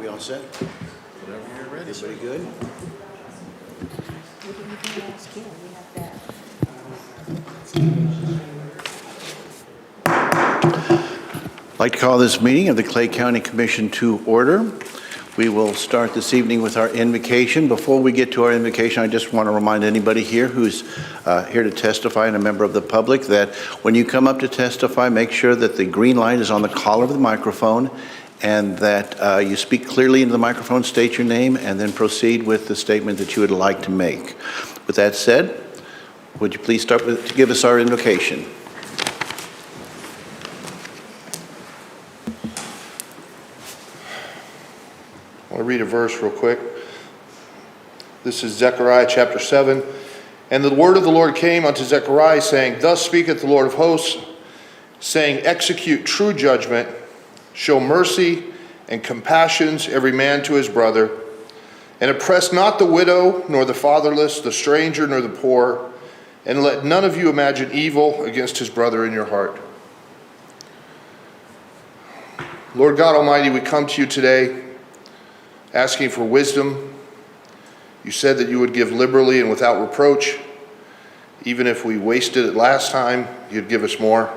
We all set? Whenever you're ready. Everybody good? We didn't even ask you, we have that. I'd like to call this meeting of the Clay County Commission to order. We will start this evening with our invocation. Before we get to our invocation, I just want to remind anybody here who's here to testify and a member of the public that when you come up to testify, make sure that the green light is on the collar of the microphone and that you speak clearly into the microphone, state your name, and then proceed with the statement that you would like to make. With that said, would you please start to give us our invocation? I want to read a verse real quick. This is Zechariah chapter 7. And the word of the Lord came unto Zechariah, saying, Thus speaketh the Lord of hosts, saying, Execute true judgment, show mercy and compassions every man to his brother, and oppress not the widow, nor the fatherless, the stranger, nor the poor, and let none of you imagine evil against his brother in your heart. Lord God Almighty, we come to you today asking for wisdom. You said that you would give liberally and without reproach. Even if we wasted it last time, you'd give us more.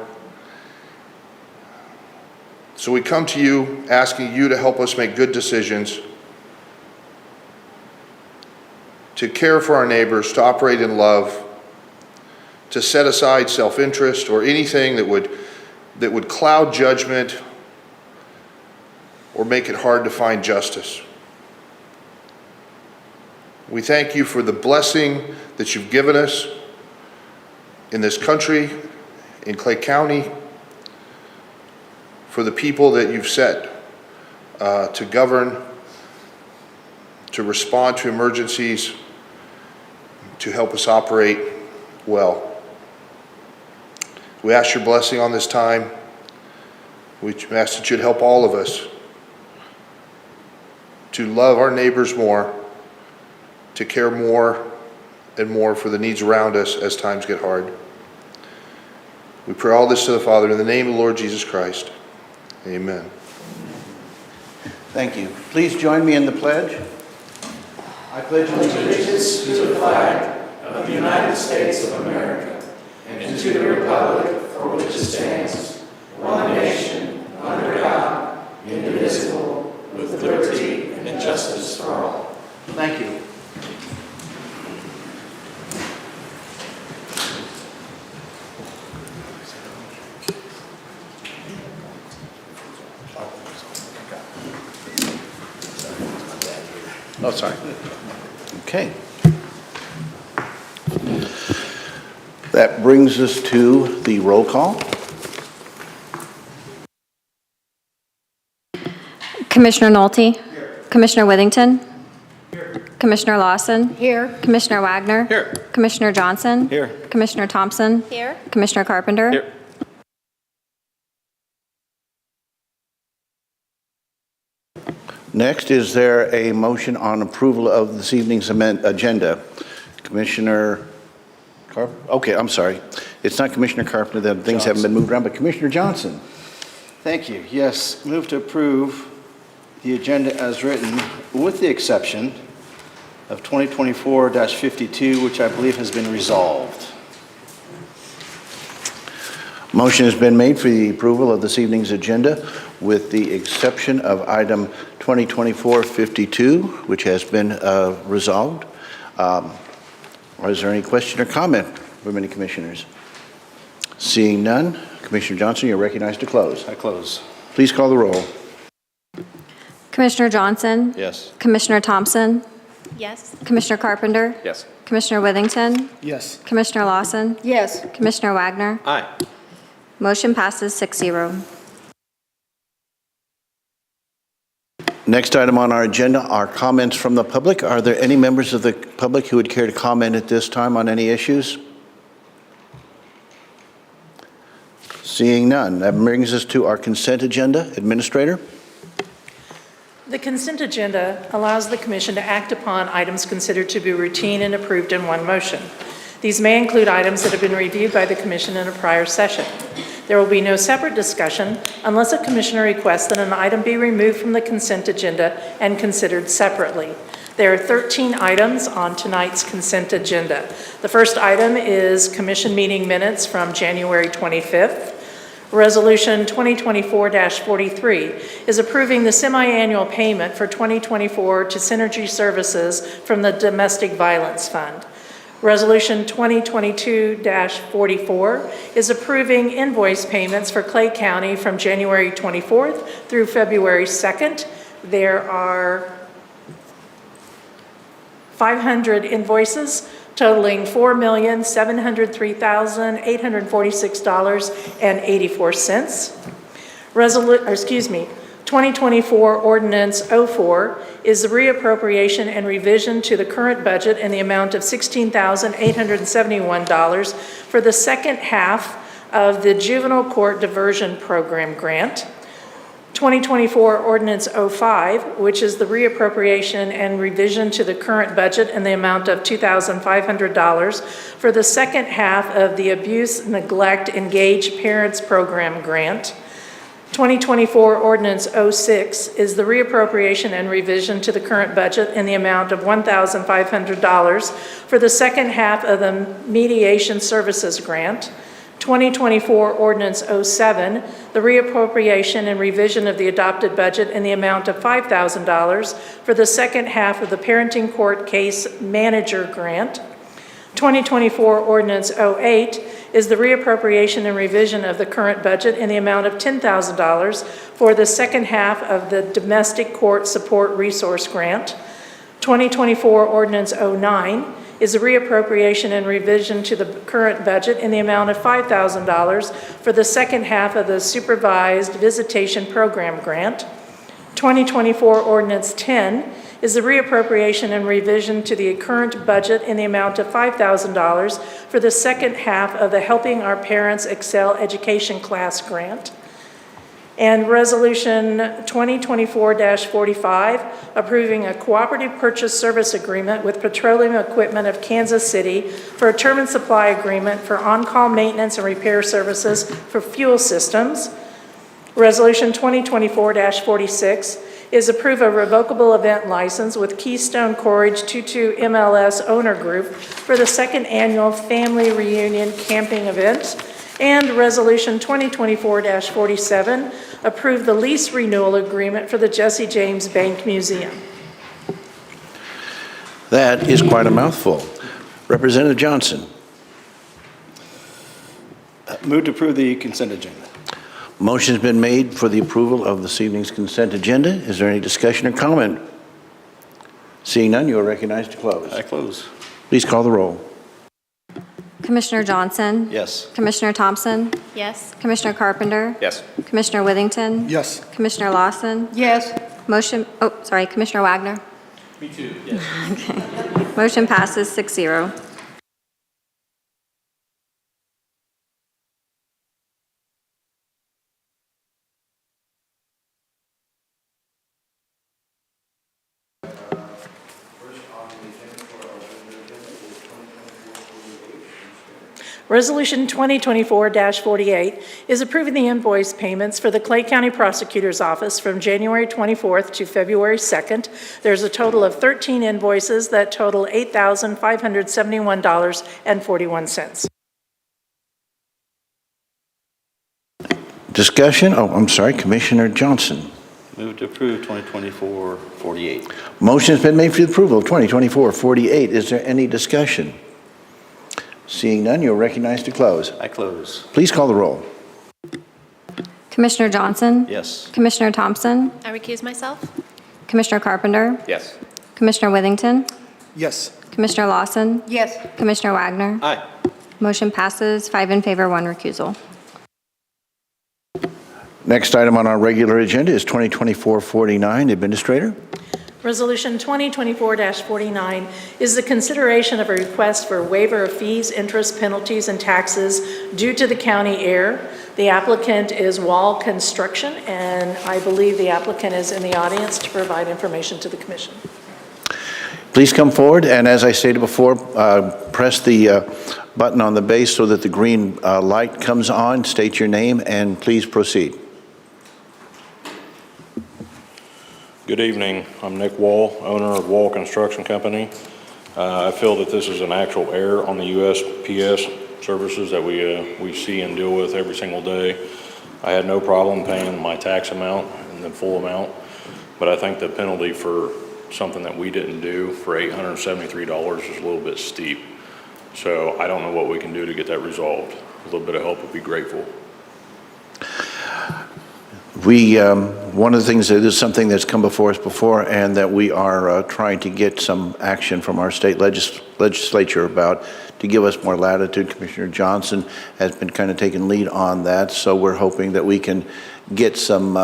So we come to you asking you to help us make good decisions, to care for our neighbors, to operate in love, to set aside self-interest or anything that would cloud judgment or make it hard to find justice. We thank you for the blessing that you've given us in this country, in Clay County, for the people that you've set to govern, to respond to emergencies, to help us operate well. We ask your blessing on this time. We ask that you'd help all of us to love our neighbors more, to care more and more for the needs around us as times get hard. We pray all this to the Father in the name of the Lord Jesus Christ. Amen. Thank you. Please join me in the pledge. I pledge allegiance to the flag of the United States of America and to the republic for which it stands, one nation, under God, indivisible, with liberty and justice for all. Thank you. Oh, sorry. Okay. That brings us to the roll call. Commissioner Nolte? Here. Commissioner Withington? Here. Commissioner Lawson? Here. Commissioner Wagner? Here. Commissioner Johnson? Here. Commissioner Thompson? Here. Commissioner Carpenter? Here. Next, is there a motion on approval of this evening's agenda? Commissioner Carpenter? Okay, I'm sorry. It's not Commissioner Carpenter, that things haven't been moved around, but Commissioner Johnson. Thank you. Yes, move to approve the agenda as written, with the exception of 2024-52, which I believe has been resolved. Motion has been made for the approval of this evening's agenda with the exception of item 2024-52, which has been resolved. Is there any question or comment from any commissioners? Seeing none, Commissioner Johnson, you're recognized to close. I close. Please call the roll. Commissioner Johnson? Yes. Commissioner Thompson? Yes. Commissioner Carpenter? Yes. Commissioner Withington? Yes. Commissioner Lawson? Yes. Commissioner Wagner? Aye. Motion passes 6-0. Next item on our agenda are comments from the public. Are there any members of the public who would care to comment at this time on any issues? Seeing none, that brings us to our consent agenda. Administrator? The consent agenda allows the Commission to act upon items considered to be routine and approved in one motion. These may include items that have been reviewed by the Commission in a prior session. There will be no separate discussion unless a commissioner requests that an item be removed from the consent agenda and considered separately. There are 13 items on tonight's consent agenda. The first item is commission meeting minutes from January 25th. Resolution 2024-43 is approving the semi-annual payment for 2024 to Synergy Services from the Domestic Violence Fund. Resolution 2022-44 is approving invoice payments for Clay County from January 24th through February 2nd. There are 500 invoices totaling $4,703,846.84. 2024 Ordinance 04 is the reappropriation and revision to the current budget in the amount of $16,871 for the second half of the Juvenile Court Diversion Program grant. 2024 Ordinance 05, which is the reappropriation and revision to the current budget in the amount of $2,500 for the second half of the Abuse, Neglect, Engage Parents Program grant. 2024 Ordinance 06 is the reappropriation and revision to the current budget in the amount of $1,500 for the second half of the Mediation Services grant. 2024 Ordinance 07, the reappropriation and revision of the adopted budget in the amount of $5,000 for the second half of the Parenting Court Case Manager grant. 2024 Ordinance 08 is the reappropriation and revision of the current budget in the amount of $10,000 for the second half of the Domestic Court Support Resource grant. 2024 Ordinance 09 is a reappropriation and revision to the current budget in the amount of $5,000 for the second half of the Supervised Visitation Program grant. 2024 Ordinance 10 is the reappropriation and revision to the current budget in the amount of $5,000 for the second half of the Helping Our Parents Excel Education Class grant. And Resolution 2024-45, approving a cooperative purchase service agreement with Petroleum Equipment of Kansas City for a term and supply agreement for on-call maintenance and repair services for fuel systems. Resolution 2024-46 is approve a revocable event license with Keystone Courage 22 MLS Owner Group for the second annual Family Reunion Camping event. And Resolution 2024-47, approve the lease renewal agreement for the Jesse James Bank Museum. That is quite a mouthful. Representative Johnson. Move to approve the consent agenda. Motion's been made for the approval of this evening's consent agenda. Is there any discussion or comment? Seeing none, you are recognized to close. I close. Please call the roll. Commissioner Johnson? Yes. Commissioner Thompson? Yes. Commissioner Carpenter? Yes. Commissioner Withington? Yes. Commissioner Lawson? Yes. Commissioner Wagner? Me too, yes. Okay. Motion passes 6-0. Resolution 2024-48 is approving the invoice payments for the Clay County Prosecutor's Office from January 24th to February 2nd. There's a total of 13 invoices that total $8,571.41. Discussion? Oh, I'm sorry, Commissioner Johnson. Move to approve 2024-48. Motion's been made for the approval of 2024-48. Is there any discussion? Seeing none, you're recognized to close. I close. Please call the roll. Commissioner Johnson? Yes. Commissioner Thompson? I recuse myself. Commissioner Carpenter? Yes. Commissioner Withington? Yes. Commissioner Lawson? Yes. Commissioner Wagner? Aye. Motion passes 5 in favor, 1 recusal. Next item on our regular agenda is 2024-49. Administrator? Resolution 2024-49 is the consideration of a request for waiver of fees, interest, penalties, and taxes due to the county heir. The applicant is Wall Construction, and I believe the applicant is in the audience to provide information to the commission. Please come forward, and as I stated before, press the button on the base so that the green light comes on. State your name and please proceed. Good evening. I'm Nick Wall, owner of Wall Construction Company. I feel that this is an actual error on the USPS services that we see and deal with every single day. I had no problem paying my tax amount and the full amount, but I think the penalty for something that we didn't do for $873 is a little bit steep. So I don't know what we can do to get that resolved. A little bit of help would be grateful. One of the things that is something that's come before us before and that we are trying to get some action from our state legislature about to give us more latitude. Commissioner Johnson has been kind of taking lead on that, so we're hoping that we can get some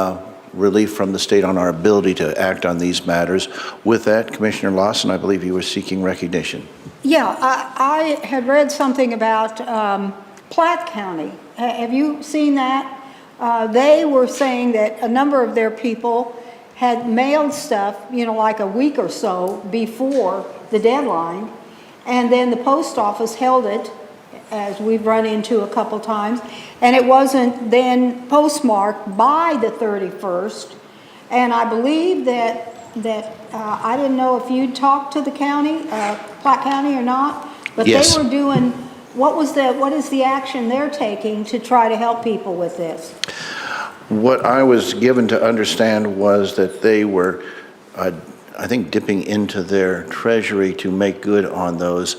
relief from the state on our ability to act on these matters. With that, Commissioner Lawson, I believe you were seeking recognition. Yeah, I had read something about Platte County. Have you seen that? They were saying that a number of their people had mailed stuff, like a week or so before the deadline, and then the post office held it, as we've run into a couple times, and it wasn't then postmarked by the 31st. And I believe that I didn't know if you'd talked to the county, Platte County or not, but Yes. They were doing, what is the action they're taking to try to help people with this? What I was given to understand was that they were, I think, dipping into their treasury to make good on those.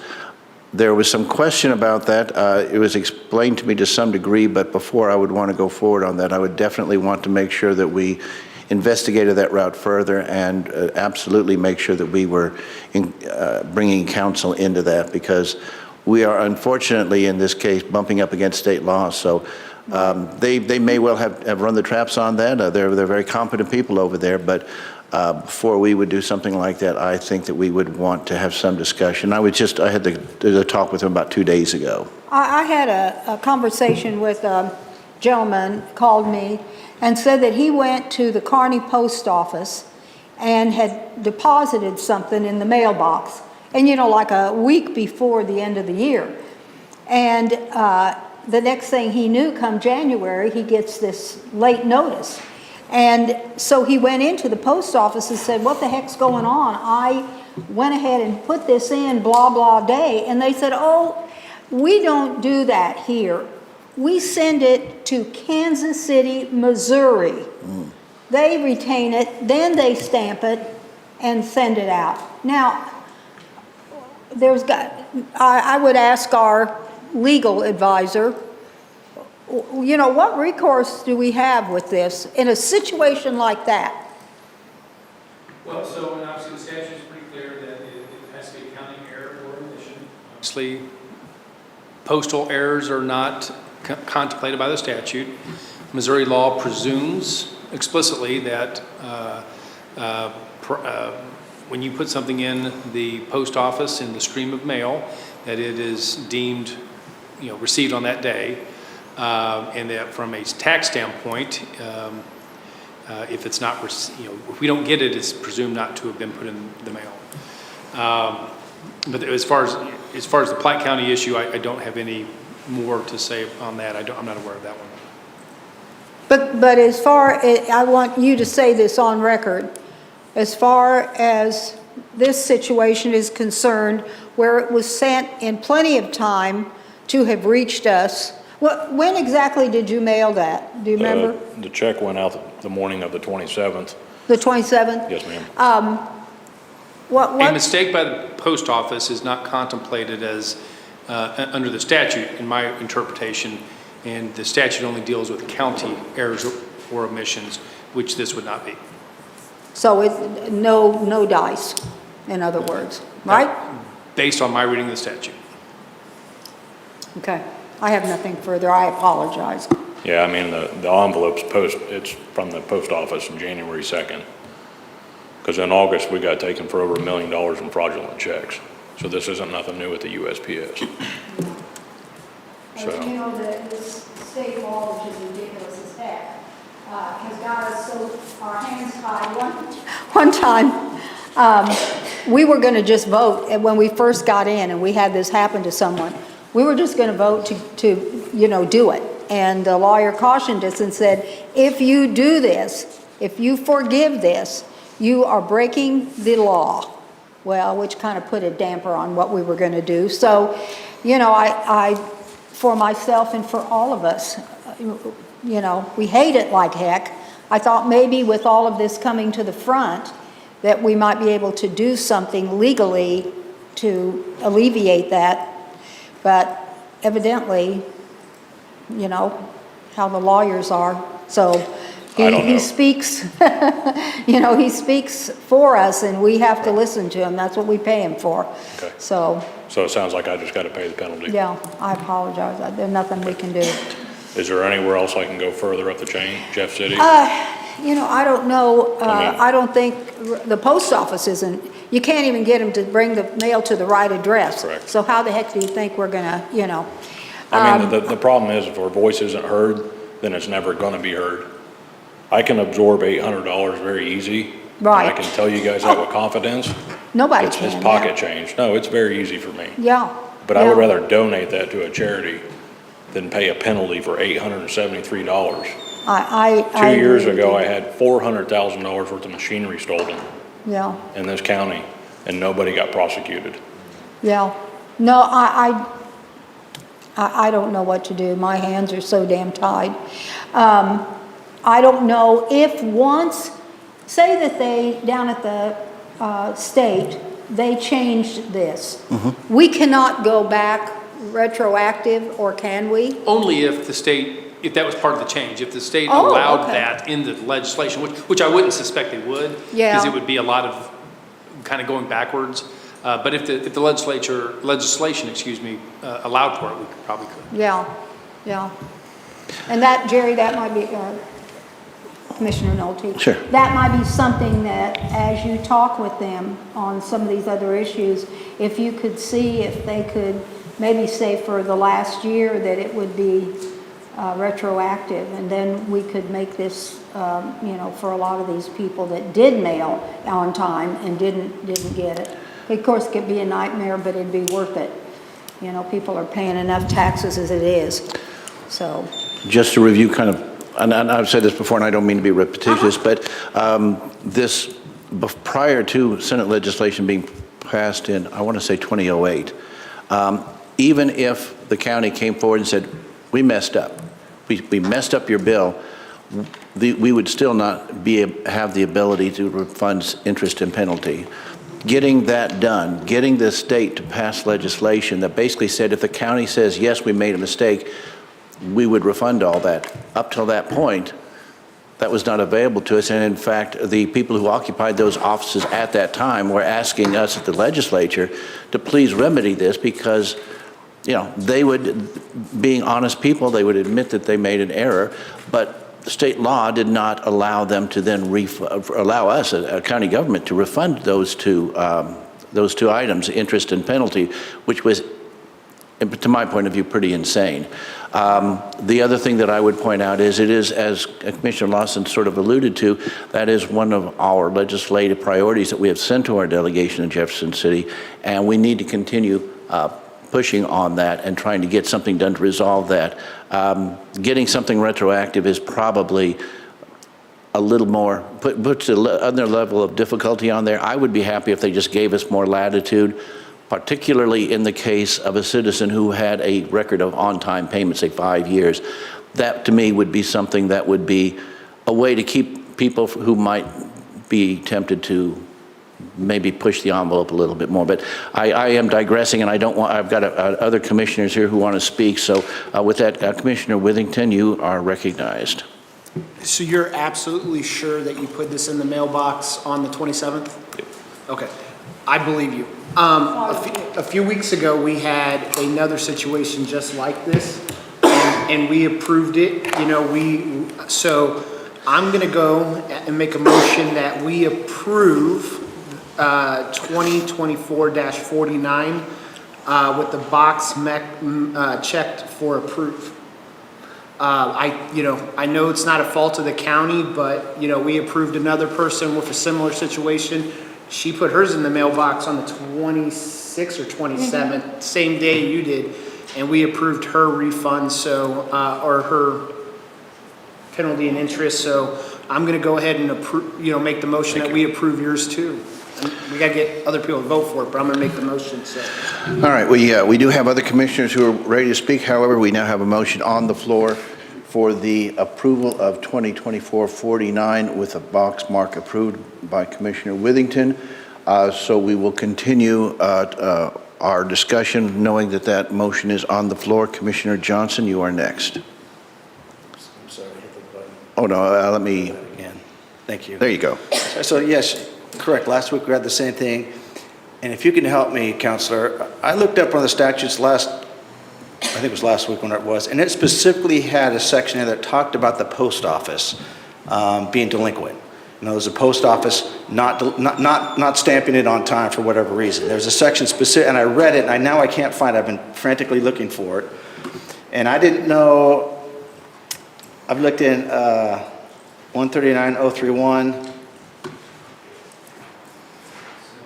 There was some question about that. It was explained to me to some degree, but before I would want to go forward on that, I would definitely want to make sure that we investigated that route further and absolutely make sure that we were bringing counsel into that, because we are unfortunately in this case bumping up against state law. So they may well have run the traps on that. They're very competent people over there, but before we would do something like that, I think that we would want to have some discussion. I had the talk with him about 2 days ago. I had a conversation with a gentleman, called me, and said that he went to the Kearney post office and had deposited something in the mailbox, and like a week before the end of the year. And the next thing he knew, come January, he gets this late notice. And so he went into the post office and said, what the heck's going on? I went ahead and put this in blah, blah day. And they said, oh, we don't do that here. We send it to Kansas City, Missouri. They retain it, then they stamp it and send it out. Now, I would ask our legal advisor, what recourse do we have with this in a situation like that? Well, so obviously the statute is pretty clear that it has to be accounting error or omission. Obviously, postal errors are not contemplated by the statute. Missouri law presumes explicitly that when you put something in the post office in the stream of mail, that it is deemed, received on that day. And that from a tax standpoint, if it's not, if we don't get it, it's presumed not to have been put in the mail. But as far as the Platte County issue, I don't have any more to say on that. I'm not aware of that one. But as far as, I want you to say this on record, as far as this situation is concerned, where it was sent in plenty of time to have reached us, when exactly did you mail that? Do you remember? The check went out the morning of the 27th. The 27th? Yes, ma'am. A mistake by the post office is not contemplated as under the statute, in my interpretation, and the statute only deals with county errors or omissions, which this would not be. So no dice, in other words, right? Based on my reading of the statute. Okay. I have nothing further. I apologize. Yeah, I mean, the envelope's it's from the post office on January 2nd. Because in August, we got taken for over $1 million in fraudulent checks. So this isn't nothing new with the USPS. So. This state law, which is ridiculous as heck, has got us so our hands tied. One time, we were going to just vote, and when we first got in and we had this happen to someone, We were just going to vote to, you know, do it. And the lawyer cautioned us and said, if you do this, if you forgive this, you are breaking the law. Well, which kind of put a damper on what we were going to do. So, you know, I, for myself and for all of us, you know, we hate it like heck. I thought maybe with all of this coming to the front, that we might be able to do something legally to alleviate that. But evidently, you know, how the lawyers are. So I don't know. he speaks, you know, he speaks for us and we have to listen to him. That's what we pay him for. Okay. So, So it sounds like I just got to pay the penalty. yeah, I apologize. There's nothing we can do. Is there anywhere else I can go further up the chain? Jeff City? You know, I don't know, I mean- I don't think the post office isn't, you can't even get them to bring the mail to the right address. Correct. So how the heck do you think we're gonna, you know? I mean, the problem is if our voice isn't heard, then it's never going to be heard. I can absorb $800 very easy. Right. And I can tell you guys that with confidence. Nobody It's can. pocket change. No, it's very easy for me. Yeah. But I would yeah. rather donate that to a charity than pay a penalty for $873. I 2 years agree with ago, you. I had $400,000 worth of machinery stolen Yeah, in this county, and nobody got prosecuted. yeah. No, I don't know what to do. My hands are so damn tied. I don't know if once, say that they, down at the state, they changed this. We cannot go back retroactive, or can we? Only if the state, if that was part of the change, if the state Oh, allowed okay. that in the legislation, which I wouldn't suspect they would. Yeah. Because it would be a lot of kind of going backwards. But if the legislation, excuse me, allowed for it, we probably could. Yeah, yeah. And that, Jerry, that might be, Commissioner Nolte. Sure. That might be something that, as you talk with them on some of these other issues, if you could see if they could maybe say for the last year that it would be retroactive, and then we could make this, you know, for a lot of these people that did mail on time and didn't get it. Of course, it could be a nightmare, but it'd be worth it. You know, people are paying enough taxes as it is, so. Just to review kind of, and I've said this before, and I don't mean to be repetitious, but this, prior to Senate legislation being passed in, I want to say 2008, even if the county came forward and said, we messed up, we messed up your bill, we would still not have the ability to refund interest and penalty. Getting that done, getting the state to pass legislation that basically said if the county says, yes, we made a mistake, we would refund all that. Up till that point, that was not available to us. And in fact, the people who occupied those offices at that time were asking us at the legislature to please remedy this because, you know, they would, being honest people, they would admit that they made an error, but the state law did not allow them to then allow us, a county government, to refund those two items, interest and penalty, which was, to my point of view, pretty insane. The other thing that I would point out is it is, as Commissioner Lawson sort of alluded to, that is one of our legislative priorities that we have sent to our delegation in Jefferson City, and we need to continue pushing on that and trying to get something done to resolve that. Getting something retroactive is probably a little more, puts another level of difficulty on there. I would be happy if they just gave us more latitude, particularly in the case of a citizen who had a record of on-time payments, say 5 years. That to me would be something that would be a way to keep people who might be tempted to maybe push the envelope a little bit more. But I am digressing, and I don't want, I've got other commissioners here who want to speak. So with that, Commissioner Withington, you are recognized. So you're absolutely sure that you put this in the mailbox on the 27th? Okay, I believe you. A few weeks ago, we had another situation just like this, and we approved it. You know, so I'm going to go and make a motion that we approve 2024-49 with the box checked for approve. I know it's not a fault of the county, but you know, we approved another person with a similar situation. She put hers in the mailbox on the 26th or 27th, same day you did. and we approved her refund, so, or her penalty and interest, so I'm gonna go ahead and approve, make the motion that we approve yours too. And we gotta get other people to vote for it, but I'm gonna make the motion, so. All right, we do have other commissioners who are ready to speak. However, we now have a motion on the floor for the approval of 2024-49 with a box mark approved by Commissioner Withington. So we will continue our discussion knowing that that motion is on the floor. Commissioner Johnson, you are next. I'm sorry, hit the button Oh, no, let me, again. Thank you. there you go. So yes, correct. Last week we had the same thing. And if you can help me, Counselor, I looked up on the statutes I think it was last week when it was, and it specifically had a section in there that talked about the post office being delinquent. There's a post office not stamping it on time for whatever reason. There's a section specific, and I read it, and now I can't find it. I've been frantically looking for it. And I didn't know, I've looked in 139.031,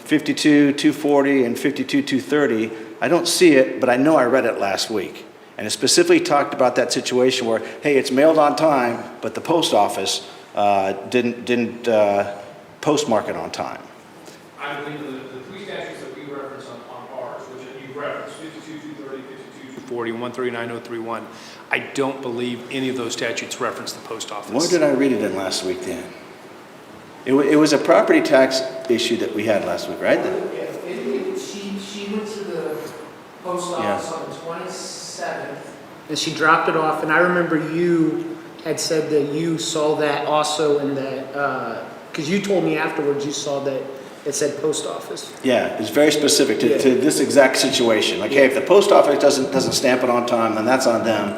52.240, and 52.230. I don't see it, but I know I read it last week. And it specifically talked about that situation where, hey, it's mailed on time, but the post office didn't postmark it on time. I believe the three statutes that we reference on ours, which you referenced, 52-230, 52-240, 139-031, I don't believe any of those statutes reference the post office. Where did I read it in last week then? It was a property tax issue that we had last week, right? She went to the post office on the 27th. And she dropped it off, and I remember you had said that you saw that also in that, because you told me afterwards you saw that it said post office. Yeah, it's very specific to this exact situation. Like, hey, if the post office doesn't stamp it on time, then that's on them,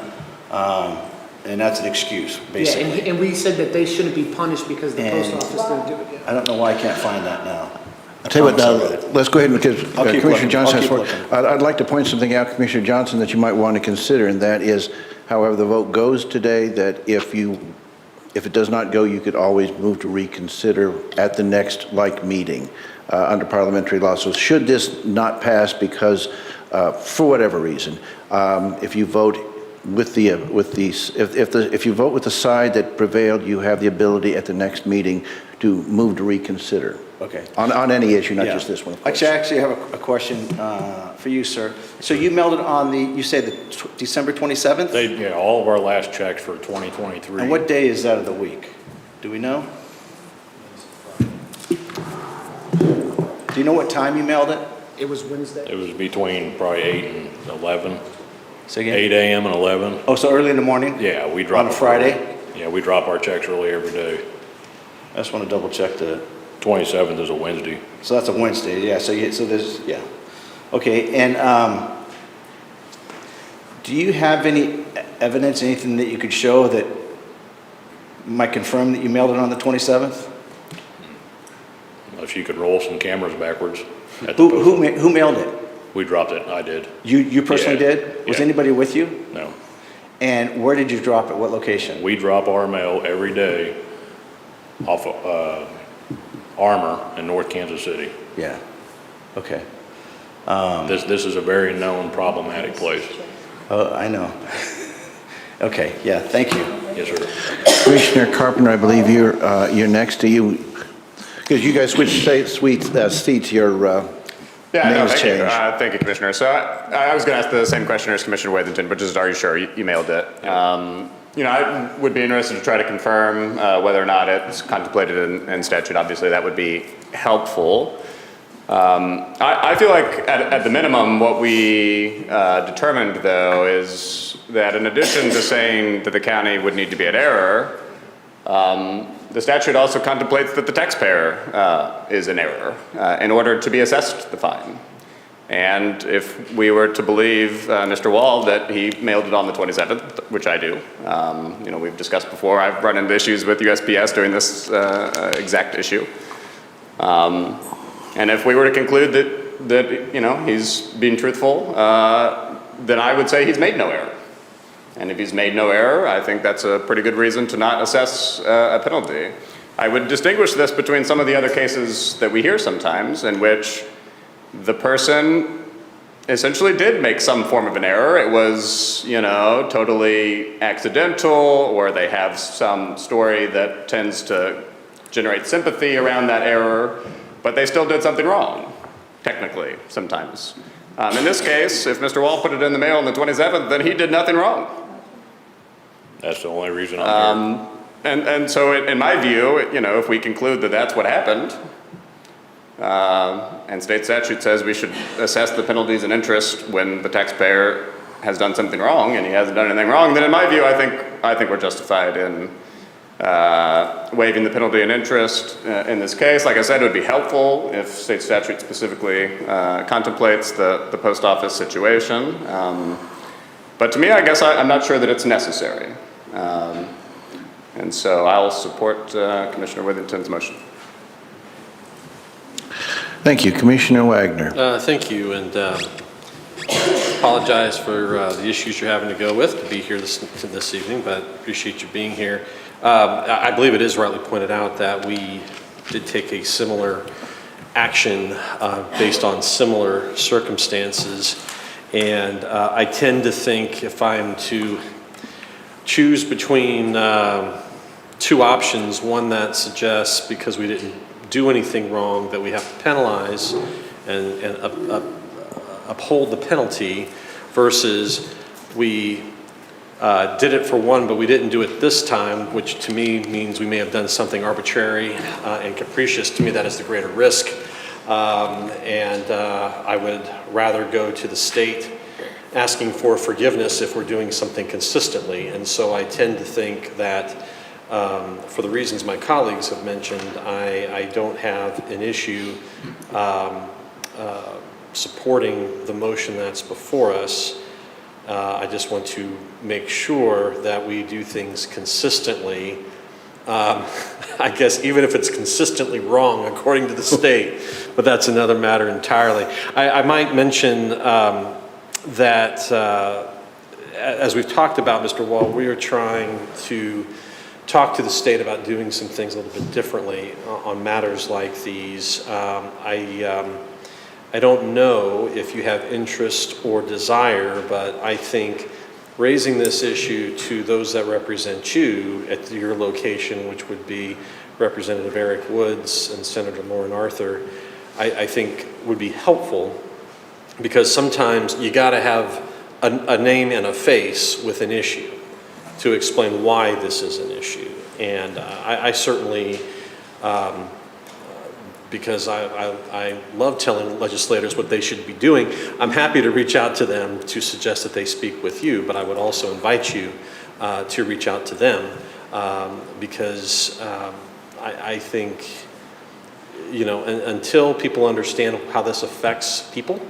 and that's an excuse, basically. Yeah, and we said that they shouldn't be punished because the post office didn't do it yet. I don't know why I can't find that now. I'll tell you what, let's go ahead and, because I'll keep Commissioner looking. Johnson I'll has, keep looking. I'd like to point something out, Commissioner Johnson, that you might want to consider, and that is, however the vote goes today, that if it does not go, you could always move to reconsider at the next meeting under parliamentary law. So should this not pass because, for whatever reason, if you vote if you vote with the side that prevailed, you have the ability at the next meeting to move to reconsider. Okay. On any issue, not Yeah. just this one, of course. Actually, I have a question for you, sir. So you mailed it on you say December 27th? Yeah, all of our last checks for 2023. And what day is that of the week? Do we know? Do you know what time you mailed it? It was Wednesday. It was between probably 8 and 11, Say again? 8 a.m. and 11. Oh, so early in the morning? Yeah, we drop On a Friday? Yeah, we drop our checks early every day. I just want to double check the, 27th is a Wednesday. so that's a Wednesday, yeah, so there's, yeah. Okay, and do you have any evidence, anything that you could show that might confirm that you mailed it on the 27th? If you could roll some cameras backwards. At the post Who mailed it? We dropped it, I did. You personally Yeah, did? Was yeah. anybody with you? No. And where did you drop it? What location? We drop our mail every day off of Armour in North Kansas City. Yeah, okay. This is a very known problematic place. Oh, I know. Okay, yeah, thank you. Yes, sir. Commissioner Carpenter, I believe you're next to you, because you guys switched seats, your Yeah, no, names thank you. changed. Thank you, Commissioner. So I was going to ask the same question as Commissioner Withington, but just are you sure you mailed it? I would be interested to try to confirm whether or not it's contemplated in statute. Obviously, that would be helpful. I feel like at the minimum, what we determined, though, is that in addition to saying that the county would need to be at error, the statute also contemplates that the taxpayer is in error in order to be assessed the fine. And if we were to believe Mr. Wall that he mailed it on the 27th, which I do, we've discussed before, I've run into issues with USPS during this exact issue. And if we were to conclude that he's being truthful, then I would say he's made no error. And if he's made no error, I think that's a pretty good reason to not assess a penalty. I would distinguish this between some of the other cases that we hear sometimes in which the person essentially did make some form of an error. It was, totally accidental, or they have some story that tends to generate sympathy around that error, but they still did something wrong, technically, sometimes. In this case, if Mr. Wall put it in the mail on the 27th, then he did nothing wrong. That's the only reason I'm here. And so in my view, if we conclude that that's what happened, and state statute says we should assess the penalties and interest when the taxpayer has done something wrong, and he hasn't done anything wrong, then in my view, I think we're justified in waiving the penalty and interest in this case. Like I said, it would be helpful if state statute specifically contemplates the post office situation. But to me, I guess I'm not sure that it's necessary. And so I'll support Commissioner Withington's motion. Thank you. Commissioner Wagner. Thank you, and apologize for the issues you're having to go with to be here this evening, but appreciate you being here. I believe it is rightly pointed out that we did take a similar action based on similar circumstances, and I tend to think if I'm to choose between two options, one that suggests because we didn't do anything wrong that we have to penalize and uphold the penalty, versus we did it for one but we didn't do it this time, which to me means we may have done something arbitrary and capricious. To me, that is the greater risk, and I would rather go to the state asking for forgiveness if we're doing something consistently. And so I tend to think that for the reasons my colleagues have mentioned, I don't have an issue supporting the motion that's before us. I just want to make sure that we do things consistently. I guess even if it's consistently wrong according to the state, but that's another matter entirely. I might mention that as we've talked about, Mr. Wall, we are trying to talk to the state about doing some things a little bit differently on matters like these. I don't know if you have interest or desire, but I think raising this issue to those that represent you at your location, which would be Representative Eric Woods and Senator Lauren Arthur, I think would be helpful, because sometimes you got to have a name and a face with an issue to explain why this is an issue. And I certainly, because I love telling legislators what they should be doing, I'm happy to reach out to them to suggest that they speak with you, but I would also invite you to reach out to them, because I think, until people understand how this affects people,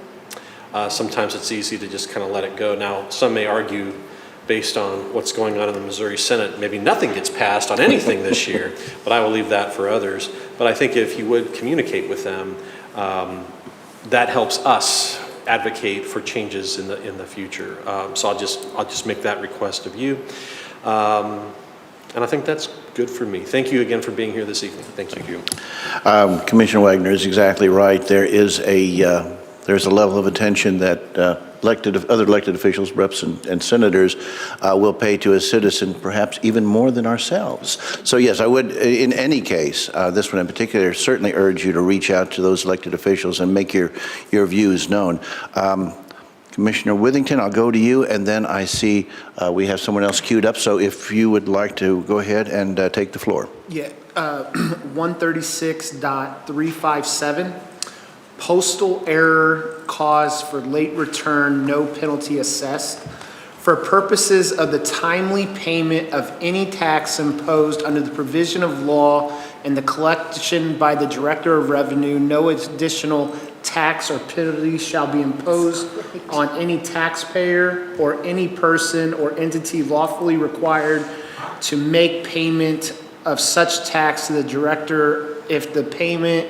sometimes it's easy to just kind of let it go. Now, some may argue, based on what's going on in the Missouri Senate, maybe nothing gets passed on anything this year, but I will leave that for others. But I think if you would communicate with them, that helps us advocate for changes in the future. So I'll just make that request of you. And I think that's good for me. Thank you again for being here this evening. Thank you. Commissioner Wagner is exactly right. There's a level of attention that other elected officials, reps and senators will pay to a citizen, perhaps even more than ourselves. So yes, I would, in any case, this one in particular, certainly urge you to reach out to those elected officials and make your views known. Commissioner Withington, I'll go to you, and then I see we have someone else queued up. So if you would like to go ahead and take the floor. Yeah, 136.357. Postal error cause for late return, no penalty assessed. For purposes of the timely payment of any tax imposed under the provision of law and the collection by the Director of Revenue, no additional tax or penalty shall be imposed on any taxpayer or any person or entity lawfully required to make payment of such tax to the director if the payment,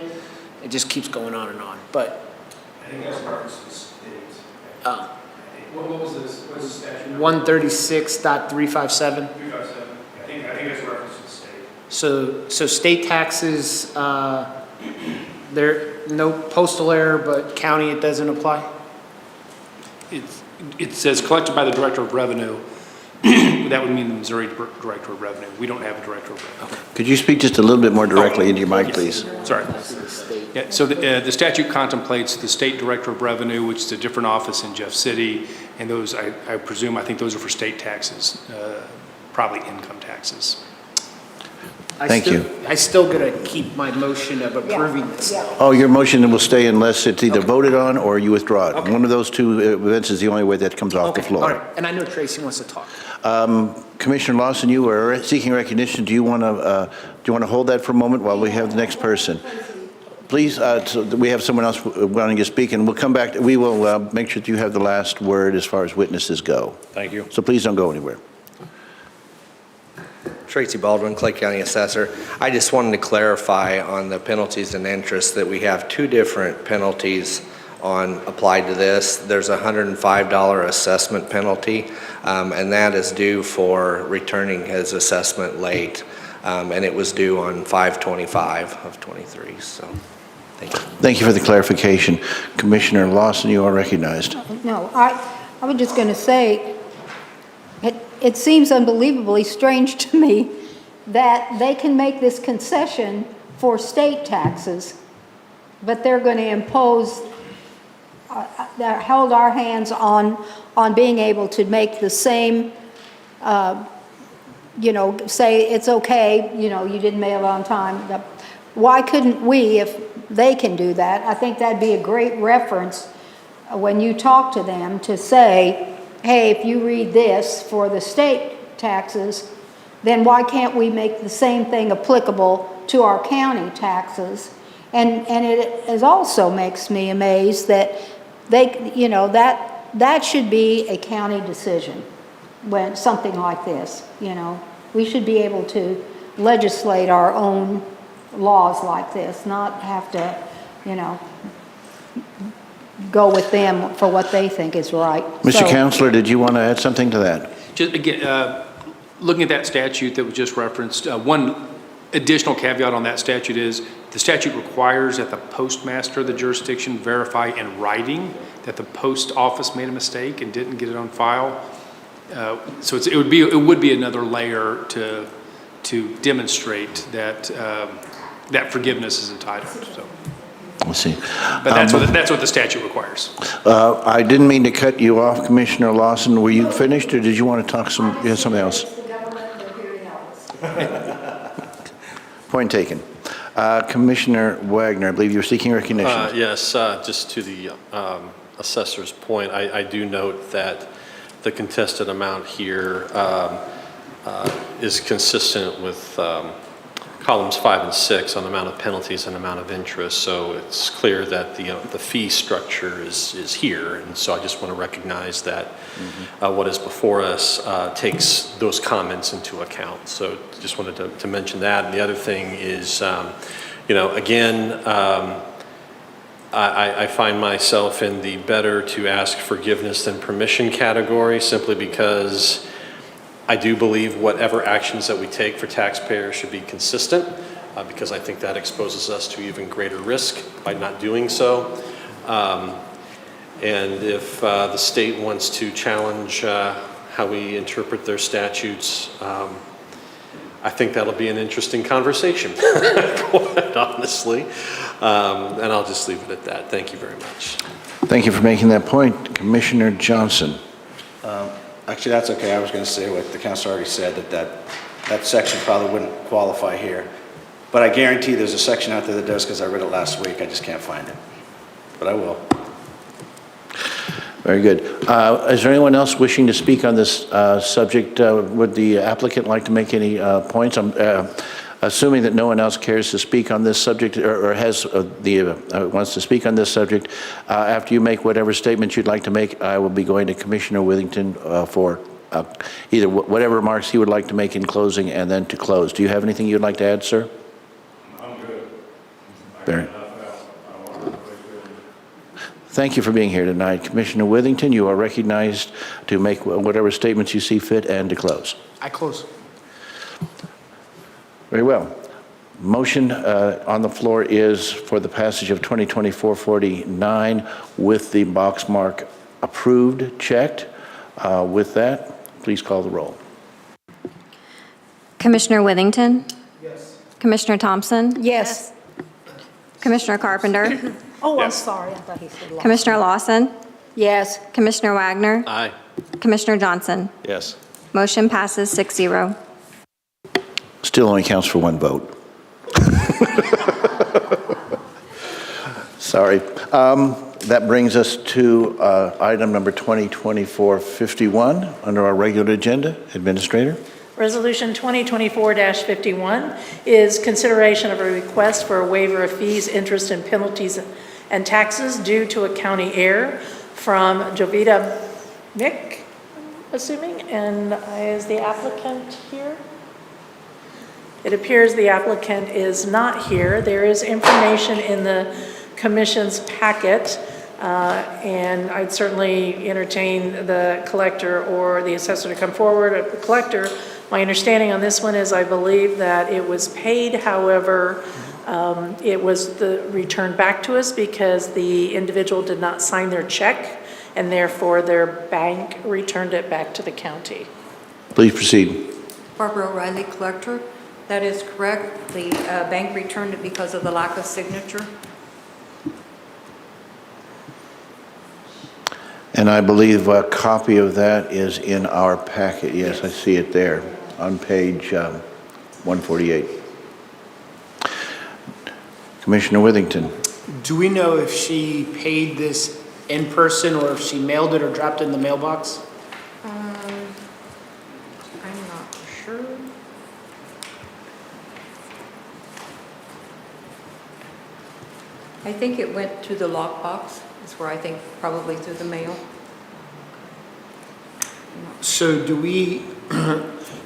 it just keeps going on and on, but. I think that's reference to the state. What was this? What's the statute? 136.357. 357. I think it's reference to the state. So state taxes, there, no postal error, but county, it doesn't apply? it says collected by the Director of Revenue. That would mean the Missouri Director of Revenue. We don't have a Director of Revenue. Could you speak just a little bit more directly into your mic, please? Sorry. Yeah, so the statute contemplates the State Director of Revenue, which is a different office in Jeff City, and those, I think those are for state taxes, probably income taxes. Thank you. I still gotta keep my motion of approving this. Oh, your motion will stay unless it's either voted on or you withdraw it. One of those two events is the only way that comes off the Okay, floor. all right. And I know Tracy wants to talk. Commissioner Lawson, you are seeking recognition. Do you want to hold that for a moment while we have the next person? Please, so that we have someone else wanting to speak, and we'll come back. We will make sure that you have the last word as far as witnesses go. Thank you. So please don't go anywhere. Tracy Baldwin, Clay County Assessor. I just wanted to clarify on the penalties and interest that we have two different penalties applied to this. There's a $105 assessment penalty, and that is due for returning his assessment late, and it was due on 5/25 of '23. So, thank you. Thank you for the clarification. Commissioner Lawson, you are recognized. No, I was just going to say, it seems unbelievably strange to me that they can make this concession for state taxes, but they're going to impose, held our hands on being able to make the same, say it's okay, you didn't mail it on time. Why couldn't we, if they can do that? I think that'd be a great reference when you talk to them to say, hey, if you read this for the state taxes, then why can't we make the same thing applicable to our county taxes? And it also makes me amazed that that should be a county decision when something like this, We should be able to legislate our own laws like this, not have to, go with them for what they think is right. Mr. Counselor, did you want to add something to that? Just again, looking at that statute that was just referenced, one additional caveat on that statute is the statute requires that the postmaster of the jurisdiction verify in writing that the post office made a mistake and didn't get it on file. So it would be another layer to demonstrate that that forgiveness is entitled. So. Let's see. But that's what the statute requires. I didn't mean to cut you off, Commissioner Lawson. Were you finished, or did you want to talk something else? Point taken. Commissioner Wagner, I believe you were seeking recognition. Yes, just to the assessor's point, I do note that the contested amount here is consistent with columns 5 and 6 on the amount of penalties and amount of interest. So it's clear that the fee structure is here. And so I just want to recognize that what is before us takes those comments into account. So just wanted to mention that. And the other thing is, again, I find myself in the better to ask forgiveness than permission category, simply because I do believe whatever actions that we take for taxpayers should be consistent, because I think that exposes us to even greater risk by not doing so. And if the state wants to challenge how we interpret their statutes, I think that'll be an interesting conversation, quite honestly. And I'll just leave it at that. Thank you very much. Thank you for making that point. Commissioner Johnson. Actually, that's okay. I was going to say what the council already said, that section probably wouldn't qualify here. But I guarantee there's a section out there that does, because I read it last week. I just can't find it. But I will. Very good. Is there anyone else wishing to speak on this subject? Would the applicant like to make any points? I'm assuming that no one else cares to speak on this subject or has wants to speak on this subject. After you make whatever statement you'd like to make, I will be going to Commissioner Withington for either whatever remarks he would like to make in closing and then to close. Do you have anything you'd like to add, sir? I'm good. Very. Thank you for being here tonight. Commissioner Withington, you are recognized to make whatever statements you see fit and to close. I close. Very well. Motion on the floor is for the passage of 2024-49 with the box mark approved, checked. With that, please call the roll. Commissioner Withington? Yes. Commissioner Thompson? Yes. Commissioner Carpenter? Oh, I'm Yes. sorry, I thought he said lost. Commissioner Lawson? Yes. Commissioner Wagner? Aye. Commissioner Johnson? Yes. Motion passes 6-0. Still only counts for one vote. Sorry. That brings us to item number 2024-51 under our regular agenda. Administrator? Resolution 2024-51 is consideration of a request for a waiver of fees, interest, and penalties and taxes due to a county error from Jovita Mick, assuming, and is the applicant here? It appears the applicant is not here. There is information in the commission's packet, and I'd certainly entertain the collector or the assessor to come forward. The collector, my understanding on this one is I believe that it was paid, however, it was returned back to us because the individual did not sign their check, and therefore their bank returned it back to the county. Please proceed. Barbara O'Reilly, collector. That is correct. The bank returned it because of the lack of signature. And I believe a copy of that is in our packet. Yes, I see it there on page 148. Commissioner Withington. Do we know if she paid this in person or if she mailed it or dropped it in the mailbox? I'm not sure. I think it went to the lockbox. That's where I think probably through the mail. So do we,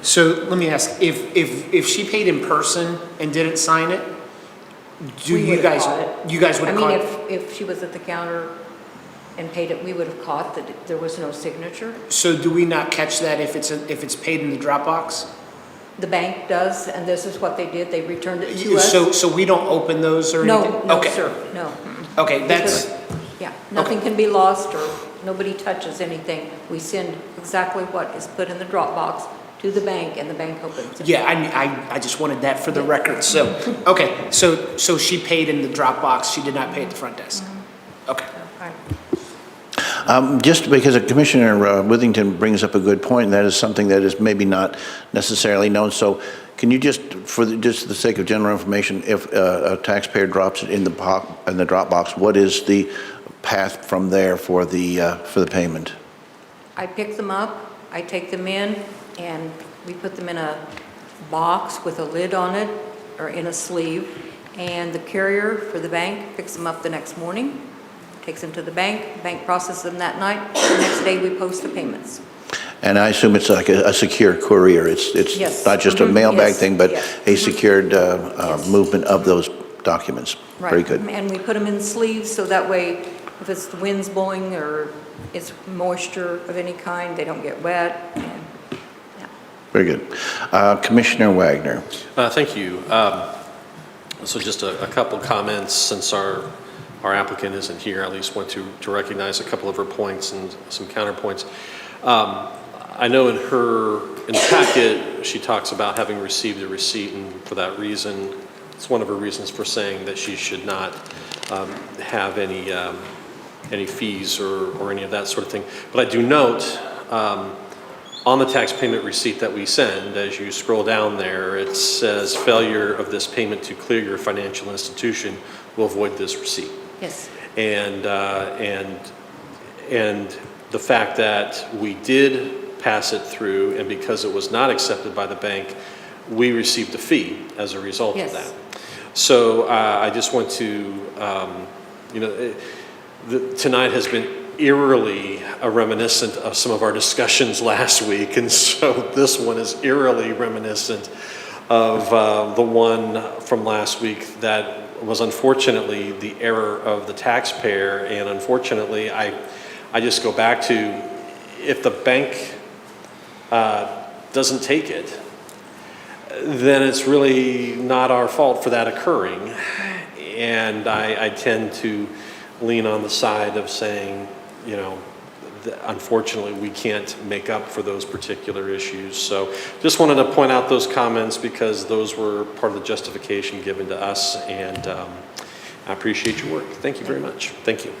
so let me ask, if she paid in person and didn't sign it, We you would've guys, caught it. you guys would I have mean, caught it? if she was at the counter and paid it, we would have caught that there was no signature. So do we not catch that if it's paid in the Dropbox? The bank does, and this is what they did. They returned it to us. So we don't open those or anything? No, no, Okay. sir, no. Okay, that's, Because, yeah, nothing can be lost or nobody touches anything. We send exactly what is put in the Dropbox to the bank and the bank opens it. yeah, I just wanted that for the record, so, okay, so she paid in the Dropbox, she did not pay at the front desk? Okay. Just because Commissioner Withington brings up a good point, and that is something that is maybe not necessarily known. So can you just, for just the sake of general information, if a taxpayer drops it in the Dropbox, what is the path from there for the payment? I pick them up, I take them in, and we put them in a box with a lid on it, or in a sleeve, and the carrier for the bank picks them up the next morning, takes them to the bank processes them that night, the next day we post the payments. And I assume it's like a secure courier. It's Yes. not just a mailbag Yes. thing, but Yes. a secured movement of those documents. Right. Very good. And we put them in sleeves, so that way, if it's the wind's blowing or it's moisture of any kind, they don't get wet, and Very good. Commissioner Wagner. Thank you. So just a couple comments since our applicant isn't here. I at least want to recognize a couple of her points and some counterpoints. I know in the packet, she talks about having received a receipt, and for that reason, it's one of her reasons for saying that she should not have any fees or any of that sort of thing. But I do note, on the tax payment receipt that we send, as you scroll down there, it says failure of this payment to clear your financial institution will avoid this receipt. yes. And the fact that we did pass it through, and because it was not accepted by the bank, we received a fee as a result Yes. of that. So I just want to, tonight has been eerily reminiscent of some of our discussions last week, and so this one is eerily reminiscent of the one from last week that was unfortunately the error of the taxpayer. And unfortunately, I just go back to, if the bank doesn't take it, then it's really not our fault for that occurring. And I tend to lean on the side of saying, unfortunately, we can't make up for those particular issues. So just wanted to point out those comments because those were part of the justification given to us, and I appreciate your work. Thank you very much. Thank you.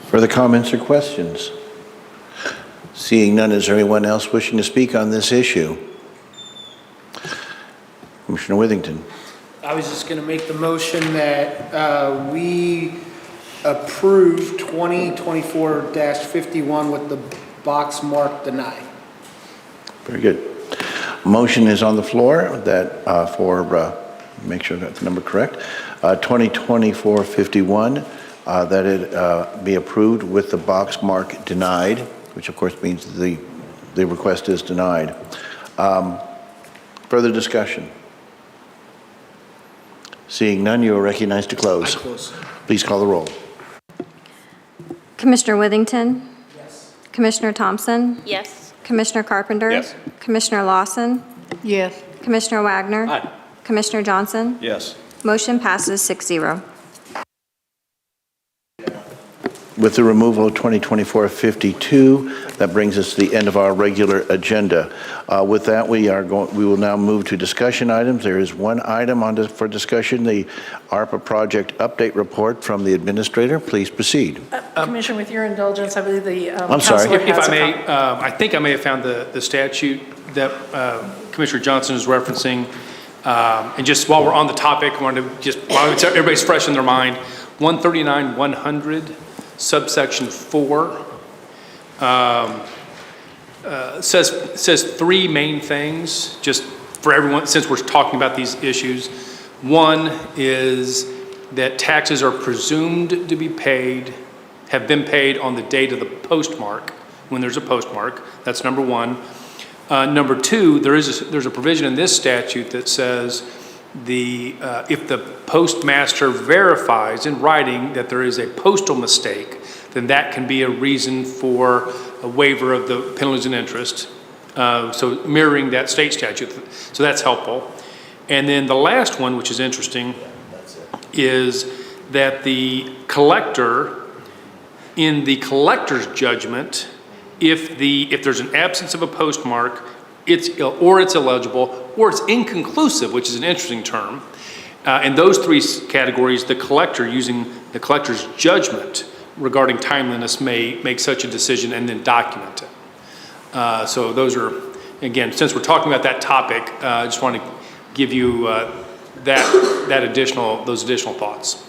Further comments or questions? Seeing none, is there anyone else wishing to speak on this issue? Commissioner Withington. I was just going to make the motion that we approve 2024-51 with the box mark deny. Very good. Motion is on the floor that make sure I got the number correct, 2024-51, that it be approved with the box mark denied, which of course means the request is denied. Further discussion? Seeing none, you are recognized to close. Please call the roll. Commissioner Withington? Yes. Commissioner Thompson? Yes. Commissioner Carpenter? Yes. Commissioner Lawson? Yes. Commissioner Wagner? Aye. Commissioner Johnson? Yes. Motion passes 6-0. With the removal of 2024-52, that brings us to the end of our regular agenda. With that, we will now move to discussion items. There is one item for discussion, the ARPA project update report from the administrator. Please proceed. Commissioner, with your indulgence, I believe the I'm sorry. counselor If has I a may, comment. I think I may have found the statute that Commissioner Johnson is referencing. And just while we're on the topic, I wanted to while everybody's fresh in their mind, 139-100, subsection 4, says three main things, just for everyone, since we're talking about these issues. One is that taxes are presumed to be paid, have been paid on the date of the postmark, when there's a postmark. That's number one. Number two, there's a provision in this statute that says if the postmaster verifies in writing that there is a postal mistake, then that can be a reason for a waiver of the penalties and interest. So mirroring that state statute. So that's helpful. And then the last one, which is interesting, is that the collector, in the collector's judgment, if there's an absence of a postmark, it's illegible, or it's inconclusive, which is an interesting term. In those three categories, the collector, using the collector's judgment regarding timeliness, may make such a decision and then document it. So those are, again, since we're talking about that topic, I just want to give you those additional thoughts.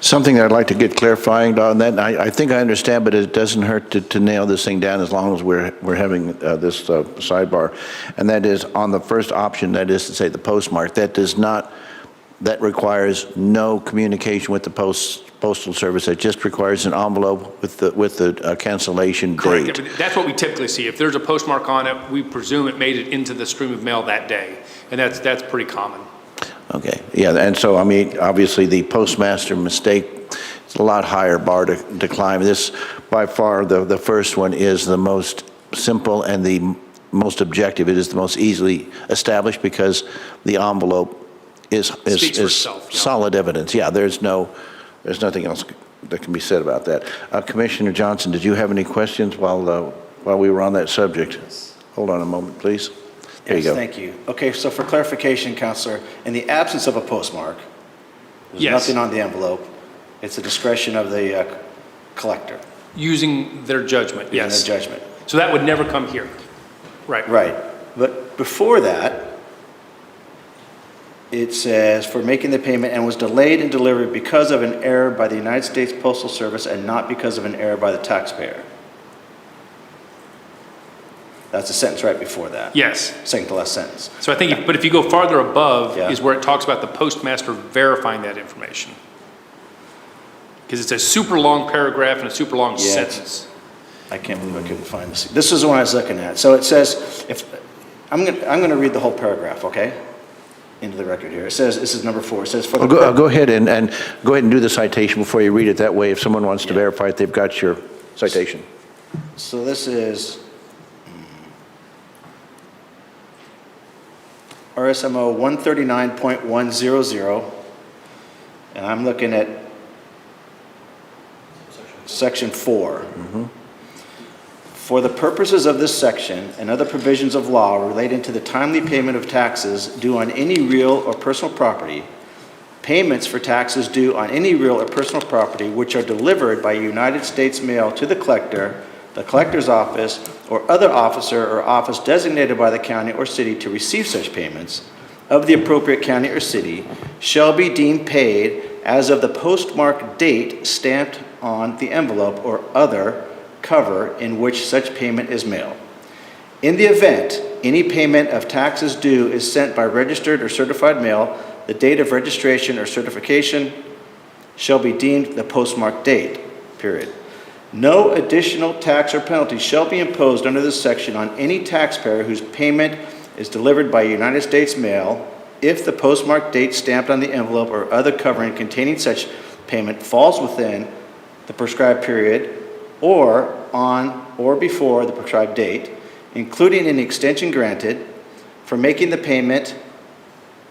Something that I'd like to get clarifying on that, and I think I understand, but it doesn't hurt to nail this thing down as long as we're having this sidebar. And that is on the first option, that is to say the postmark, that requires no communication with the postal service. It just requires an envelope with the cancellation date. Correct. That's what we typically see. If there's a postmark on it, we presume it made it into the stream of mail that day. And that's pretty common. Okay, yeah, and so, I mean, obviously, the postmaster mistake, it's a lot higher bar to climb. This, by far, the first one is the most simple and the most objective. It is the most easily established because the envelope is itself, yeah. Solid evidence. Yeah, there's nothing else that can be said about that. Commissioner Johnson, did you have any questions while we were on that subject? Hold on a moment, please. There you go. Thank you. Okay, so for clarification, Counselor, in the absence of a postmark, there's Yes. nothing on the envelope. It's the discretion of the collector. Using their judgment, Using yes. their judgment. So that would never come here. Right. Right. But before that, it says, for making the payment and was delayed in delivery because of an error by the United States Postal Service and not because of an error by the taxpayer. That's the sentence right before that. Yes. Second to last sentence. So I think, but if you go farther above, Yeah. is where it talks about the postmaster verifying that information. Because it's a super long paragraph and a super long Yeah. sentence. I can't believe I couldn't find this. This is the one I was looking at. So it says, I'm going to read the whole paragraph, okay? Into the record here. It says, this is number 4. It says, for the Go ahead and go ahead and do the citation before you read it. That way, if someone wants to verify it, they've got your citation. So this is RSMO 139.100, and I'm looking at section 4. For the purposes of this section and other provisions of law relating to the timely payment of taxes due on any real or personal property, payments for taxes due on any real or personal property which are delivered by United States mail to the collector's office, or other officer or office designated by the county or city to receive such payments of the appropriate county or city, shall be deemed paid as of the postmark date stamped on the envelope or other cover in which such payment is mailed. In the event any payment of taxes due is sent by registered or certified mail, the date of registration or certification shall be deemed the postmark date, period. No additional tax or penalty shall be imposed under this section on any taxpayer whose payment is delivered by United States mail if the postmark date stamped on the envelope or other covering containing such payment falls within the prescribed period or on or before the prescribed date, including any extension granted for making the payment,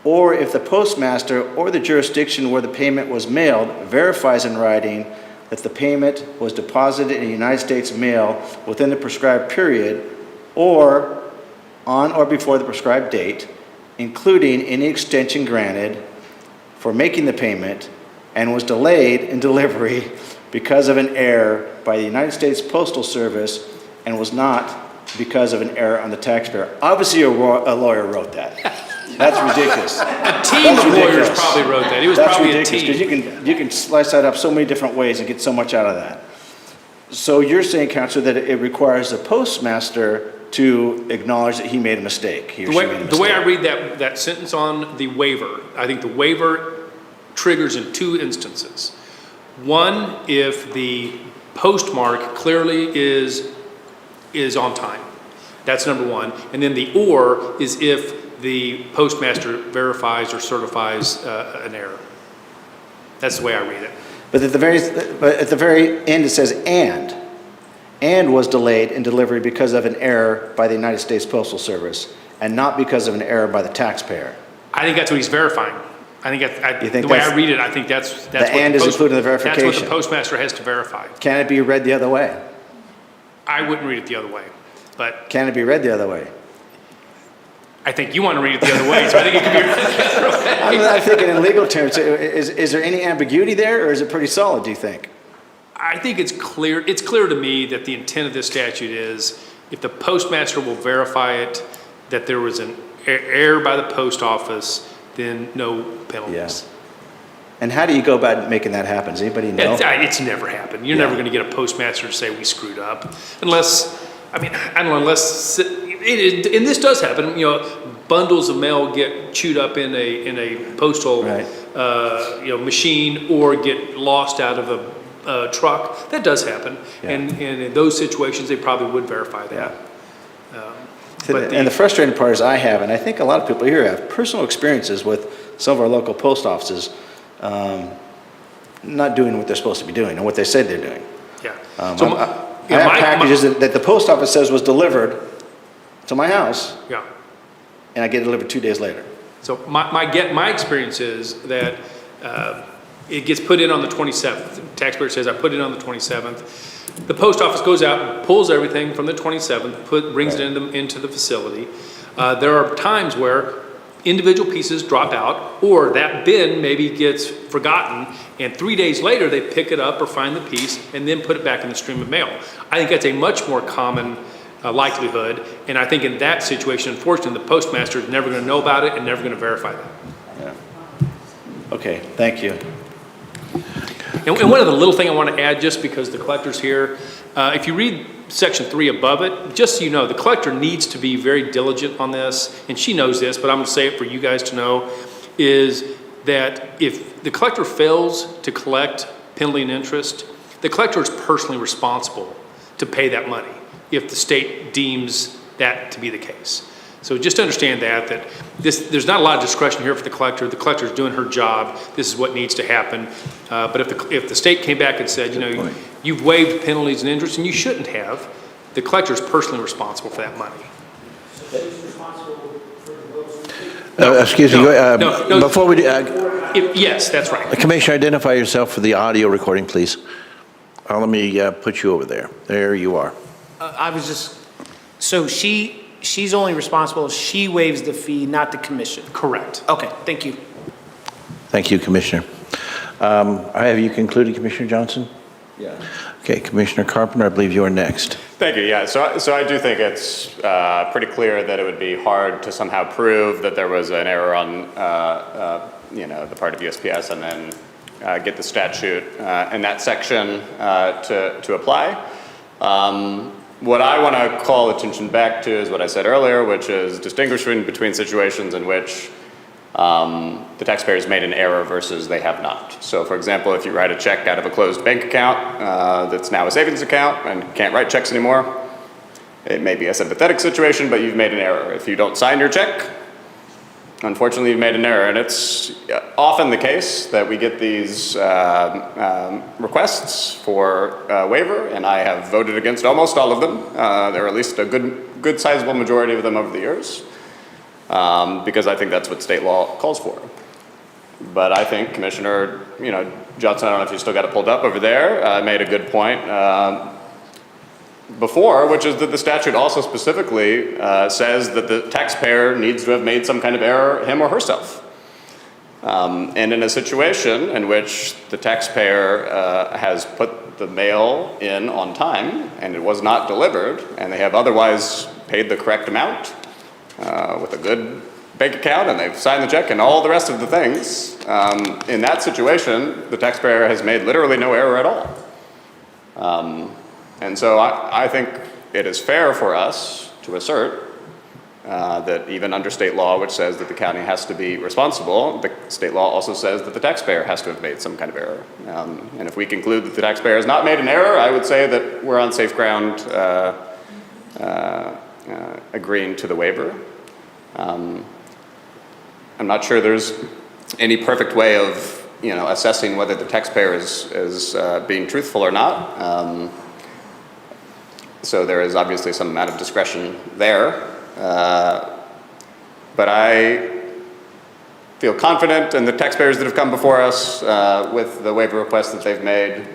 or if the postmaster or the jurisdiction where the payment was mailed verifies in writing that the payment was deposited in United States mail within the prescribed period or on or before the prescribed date, including any extension granted for making the payment and was delayed in delivery because of an error by the United States Postal Service and was not because of an error on the taxpayer. Obviously, a lawyer wrote that. That's ridiculous. A team of lawyers probably wrote that. It was That's probably ridiculous, a team. because you can slice that up so many different ways and get so much out of that. So you're saying, Counselor, that it requires the postmaster to acknowledge that he made a mistake. He or she made a mistake. The way I read that sentence on the waiver, I think the waiver triggers in two instances. One, if the postmark clearly is on time. That's number one. And then the or is if the postmaster verifies or certifies an error. That's the way I read it. But at the very end, it says and was delayed in delivery because of an error by the United States Postal Service and not because of an error by the taxpayer. I think that's what he's verifying. I think the way I read it, I think that's what the and is included in the verification. That's what the postmaster has to verify. Can it be read the other way? I wouldn't read it the other way, but Can it be read the other way? I think you want to read it the other way, so I think it could be read the other way. I'm thinking in legal terms, is there any ambiguity there, or is it pretty solid, do you think? I think it's clear. It's clear to me that the intent of this statute is if the postmaster will verify it, that there was an error by the post office, then no penalties. Yes. And how do you go about making that happen? Does anybody know? It's never happened. You're never going to get a postmaster to say we screwed up, unless, I don't know, and this does happen. Bundles of mail get chewed up in a postal machine or get lost out of a truck. That does happen, and in those situations, they probably would verify that. And the frustrating part is I have, and I think a lot of people here have, personal experiences with some of our local post offices not doing what they're supposed to be doing and what they said they're doing. Yeah. I have packages that the post office says was delivered to my house. Yeah. And I get it delivered 2 days later. So my experience is that it gets put in on the 27th. The taxpayer says, I put it on the 27th. The post office goes out and pulls everything from the 27th, brings it into the facility. There are times where individual pieces drop out, or that bin maybe gets forgotten, and 3 days later they pick it up or find the piece and then put it back in the stream of mail. I think that's a much more common likelihood, and I think in that situation, unfortunately, the postmaster is never going to know about it and never going to verify that. Yeah. Okay, thank you. And one other little thing I want to add, just because the collector's here, if you read section 3 above it, just so you know, the collector needs to be very diligent on this, and she knows this, but I'm going to say it for you guys to know, is that if the collector fails to collect penalty and interest, the collector is personally responsible to pay that money if the state deems that to be the case. So just understand that there's not a lot of discretion here for the collector. The collector is doing her job. This is what needs to happen. But if the state came back and said, you've waived penalties and interest, and you shouldn't have, the collector is personally responsible for that money. Excuse me. Before we do, yes, that's right. Commissioner, identify yourself for the audio recording, please. Let me put you over there. There you are. I was just, so she's only responsible if she waives the fee, not the commission? Correct. Okay, thank you. Thank you, Commissioner. Have you concluded, Commissioner Johnson? Yeah. Okay, Commissioner Carpenter, I believe you're next. Thank you. Yeah, so I do think it's pretty clear that it would be hard to somehow prove that there was an error on, the part of USPS and then get the statute in that section to apply. What I want to call attention back to is what I said earlier, which is distinguishing between situations in which the taxpayers made an error versus they have not. So for example, if you write a check out of a closed bank account that's now a savings account and can't write checks anymore, it may be a sympathetic situation, but you've made an error. If you don't sign your check, unfortunately you've made an error. And it's often the case that we get these requests for waiver, and I have voted against almost all of them. There are at least a good sizable majority of them over the years. Because I think that's what state law calls for. But I think Commissioner, Johnson, I don't know if you still got it pulled up over there, made a good point before, which is that the statute also specifically says that the taxpayer needs to have made some kind of error, him or herself. And in a situation in which the taxpayer has put the mail in on time and it was not delivered, and they have otherwise paid the correct amount, with a good bank account, and they've signed the check and all the rest of the things. In that situation, the taxpayer has made literally no error at all. And so I think it is fair for us to assert that even under state law, which says that the county has to be responsible, the state law also says that the taxpayer has to have made some kind of error. And if we conclude that the taxpayer has not made an error, I would say that we're on safe ground agreeing to the waiver. I'm not sure there's any perfect way of, assessing whether the taxpayer is being truthful or not. So there is obviously some amount of discretion there. But I feel confident in the taxpayers that have come before us with the waiver requests that they've made,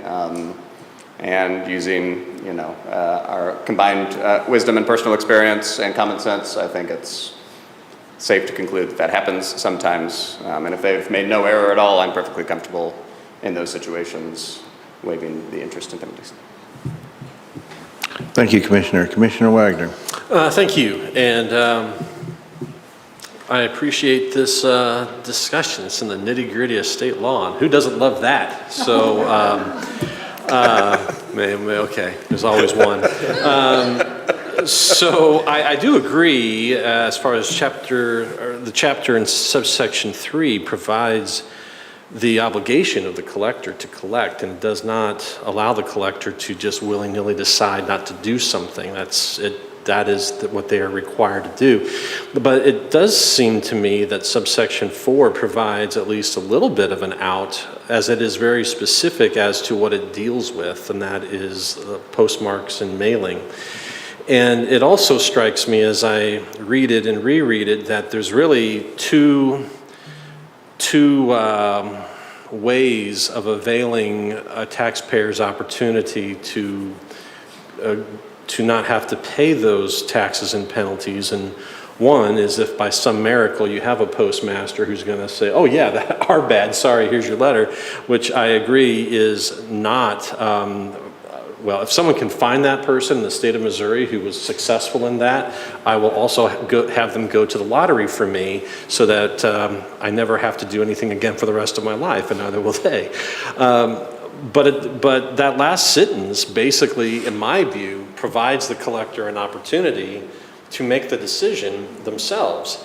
and using our combined wisdom and personal experience and common sense, I think it's safe to conclude that happens sometimes. And if they've made no error at all, I'm perfectly comfortable in those situations waiving the interest and penalties. Thank you, Commissioner. Commissioner Wagner. Thank you. And I appreciate this discussion. It's in the nitty-gritty of state law, and who doesn't love that? So, okay, there's always one. So I do agree as far as the chapter in subsection 3 provides the obligation of the collector to collect, and does not allow the collector to just willy-nilly decide not to do something. That is what they are required to do. But it does seem to me that subsection 4 provides at least a little bit of an out, as it is very specific as to what it deals with, and that is postmarks and mailing. And it also strikes me as I read it and reread it that there's really two ways of availing a taxpayer's opportunity to not have to pay those taxes and penalties. And one is if by some miracle you have a postmaster who's going to say, oh yeah, our bad, sorry, here's your letter, which I agree is not, well, if someone can find that person in the state of Missouri who was successful in that, I will also have them go to the lottery for me so that I never have to do anything again for the rest of my life, and neither will they. But that last sentence basically, in my view, provides the collector an opportunity to make the decision themselves.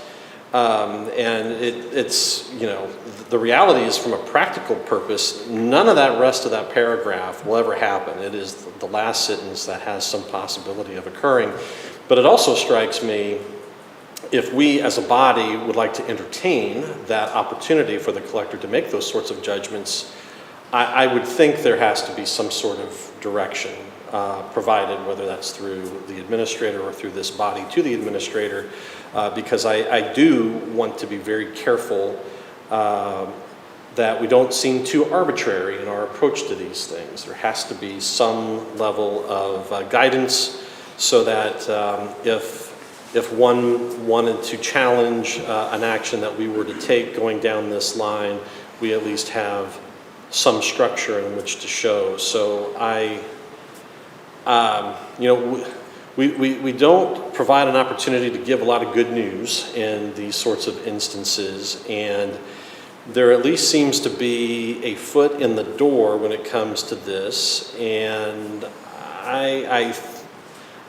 And it's, the reality is, from a practical purpose, none of that rest of that paragraph will ever happen. It is the last sentence that has some possibility of occurring. But it also strikes me, if we as a body would like to entertain that opportunity for the collector to make those sorts of judgments, I would think there has to be some sort of direction provided, whether that's through the administrator or through this body to the administrator, because I do want to be very careful that we don't seem too arbitrary in our approach to these things. There has to be some level of guidance, so that if one wanted to challenge an action that we were to take going down this line, we at least have some structure in which to show. So we don't provide an opportunity to give a lot of good news in these sorts of instances, and there at least seems to be a foot in the door when it comes to this, and I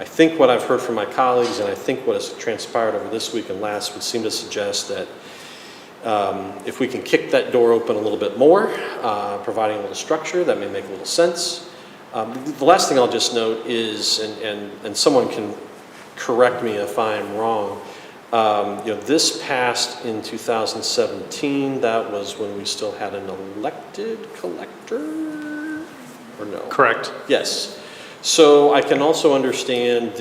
think what I've heard from my colleagues, and I think what has transpired over this week and last, would seem to suggest that if we can kick that door open a little bit more, providing a little structure, that may make a little sense. The last thing I'll just note is, and someone can correct me if I'm wrong, this passed in 2017. That was when we still had an elected collector, or no? Correct. Yes. So I can also understand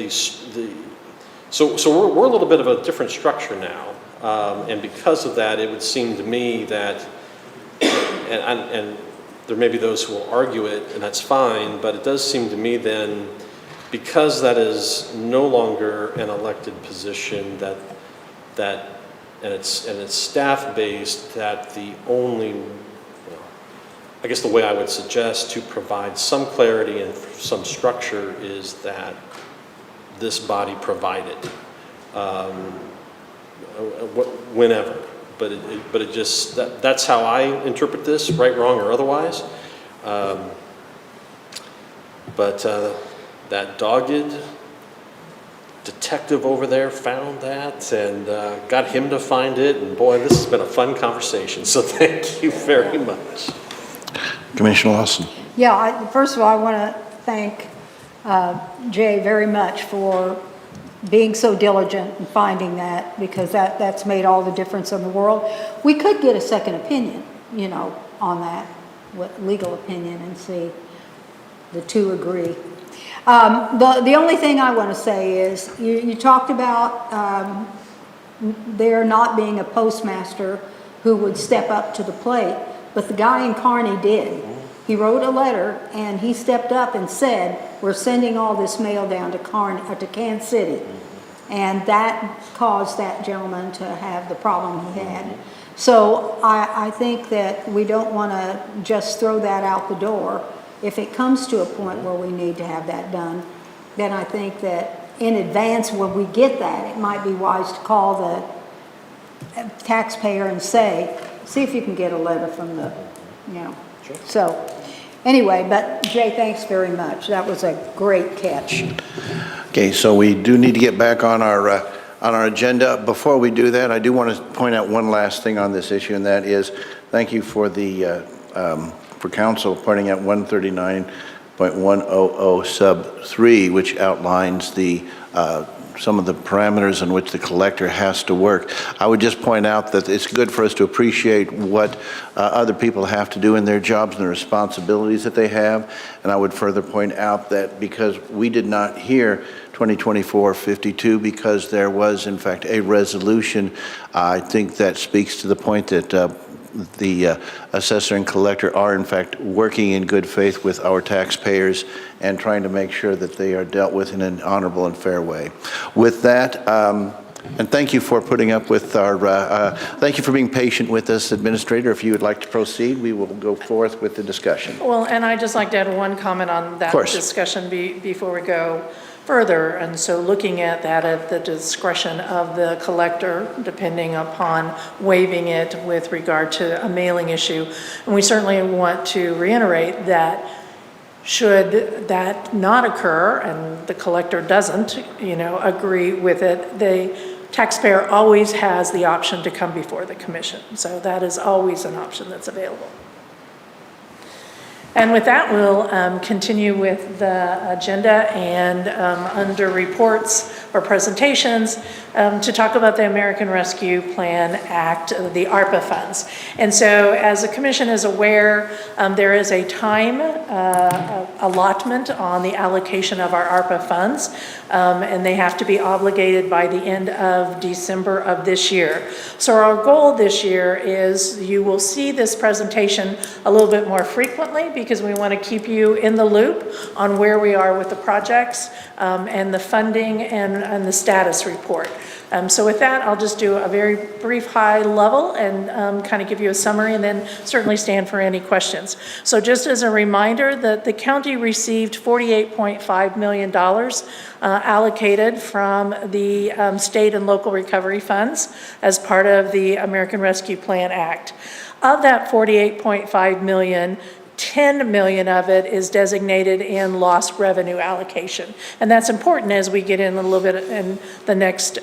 so we're a little bit of a different structure now, and because of that, it would seem to me that, and there may be those who will argue it, and that's fine, but it does seem to me then, because that is no longer an elected position, and it's staff-based, that the only, I guess the way I would suggest to provide some clarity and some structure is that this body provide it, whenever. But it just, that's how I interpret this, right, wrong, or otherwise. But that dogged detective over there found that and got him to find it. And boy, this has been a fun conversation. So thank you very much. Commissioner Lawson. Yeah, first of all, I want to thank Jay very much for being so diligent in finding that, because that's made all the difference in the world. We could get a second opinion, on that, legal opinion, and see the two agree. The only thing I want to say is, you talked about there not being a postmaster who would step up to the plate, but the guy in Kearney did. He wrote a letter and he stepped up and said, we're sending all this mail down to Kansas City. And that caused that gentleman to have the problem he had. So I think that we don't want to just throw that out the door. If it comes to a point where we need to have that done, then I think that in advance when we get that, it might be wise to call the taxpayer and see if you can get a letter from the, Sure. So anyway, but Jay, thanks very much. That was a great catch. Okay, so we do need to get back on our agenda. Before we do that, I do want to point out one last thing on this issue, and that is, thank you for the for council pointing out 139.100 sub 3, which outlines the some of the parameters in which the collector has to work. I would just point out that it's good for us to appreciate what other people have to do in their jobs and the responsibilities that they have. And I would further point out that because we did not hear 2024-52 because there was in fact a resolution, I think that speaks to the point that the assessor and collector are in fact working in good faith with our taxpayers and trying to make sure that they are dealt with in an honorable and fair way. With that, and thank you for putting up with our, thank you for being patient with us, Administrator. If you would like to proceed, we will go forth with the discussion. Well, and I'd just like to add one comment on that discussion before we go further. And so looking at that at the discretion of the collector, depending upon waiving it with regard to a mailing issue. And we certainly want to reiterate that should that not occur and the collector doesn't, agree with it, the taxpayer always has the option to come before the commission. So that is always an option that's available. And with that, we'll continue with the agenda and under reports or presentations to talk about the American Rescue Plan Act, the ARPA funds. And so as the commission is aware, there is a time allotment on the allocation of our ARPA funds, and they have to be obligated by the end of December of this year. So our goal this year is you will see this presentation a little bit more frequently because we want to keep you in the loop on where we are with the projects and the funding and the status report. So with that, I'll just do a very brief high level and kind of give you a summary, and then certainly stand for any questions. So just as a reminder, that the county received $48.5 million allocated from the state and local recovery funds as part of the American Rescue Plan Act. Of that $48.5 million, $10 million of it is designated in lost revenue allocation. And that's important as we get in a little bit in the next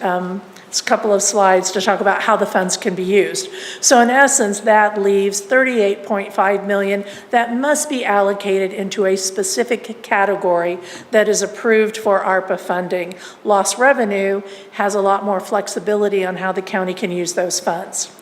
couple of slides to talk about how the funds can be used. So in essence, that leaves $38.5 million that must be allocated into a specific category that is approved for ARPA funding. Lost revenue has a lot more flexibility on how the county can use those funds.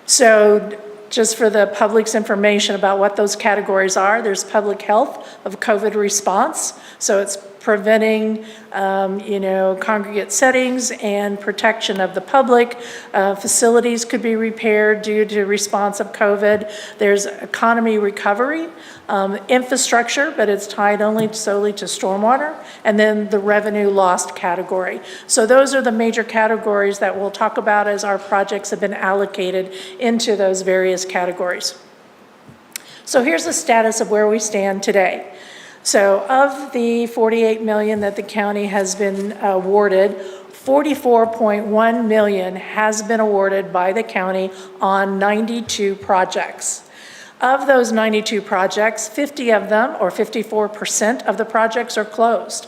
So just for the public's information about what those categories are, there's public health of COVID response. So it's preventing, congregate settings and protection of the public. Facilities could be repaired due to response of COVID. There's economy recovery, infrastructure, but it's tied only solely to stormwater, and then the revenue lost category. So those are the major categories that we'll talk about as our projects have been allocated into those various categories. So here's the status of where we stand today. So of the $48 million that the county has been awarded, $44.1 million has been awarded by the county on 92 projects. Of those 92 projects, 50 of them, or 54% of the projects, are closed.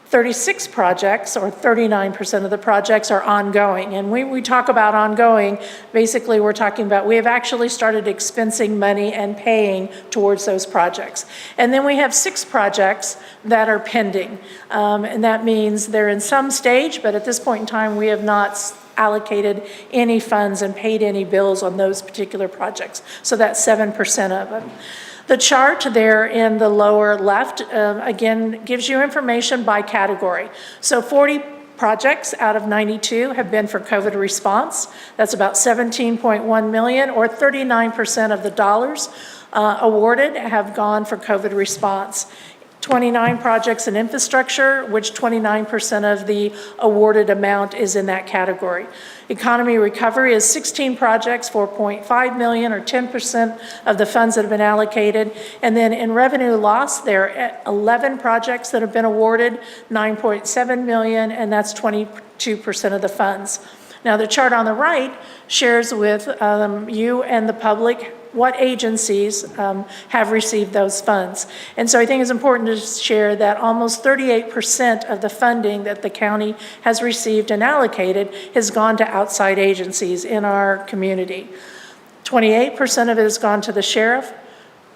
36 projects, or 39% of the projects, are ongoing. And when we talk about ongoing, basically we're talking about we have actually started expensing money and paying towards those projects. And then we have 6 projects that are pending. And that means they're in some stage, but at this point in time, we have not allocated any funds and paid any bills on those particular projects. So that's 7% of them. The chart there in the lower left, again, gives you information by category. So 40 projects out of 92 have been for COVID response. That's about $17.1 million, or 39% of the dollars awarded have gone for COVID response. 29 projects in infrastructure, which 29% of the awarded amount is in that category. Economy recovery is 16 projects, $4.5 million, or 10% of the funds that have been allocated. And then in revenue loss, there are 11 projects that have been awarded, $9.7 million, and that's 22% of the funds. Now, the chart on the right shares with you and the public what agencies have received those funds. And so I think it's important to share that almost 38% of the funding that the county has received and allocated has gone to outside agencies in our community. 28% of it has gone to the sheriff.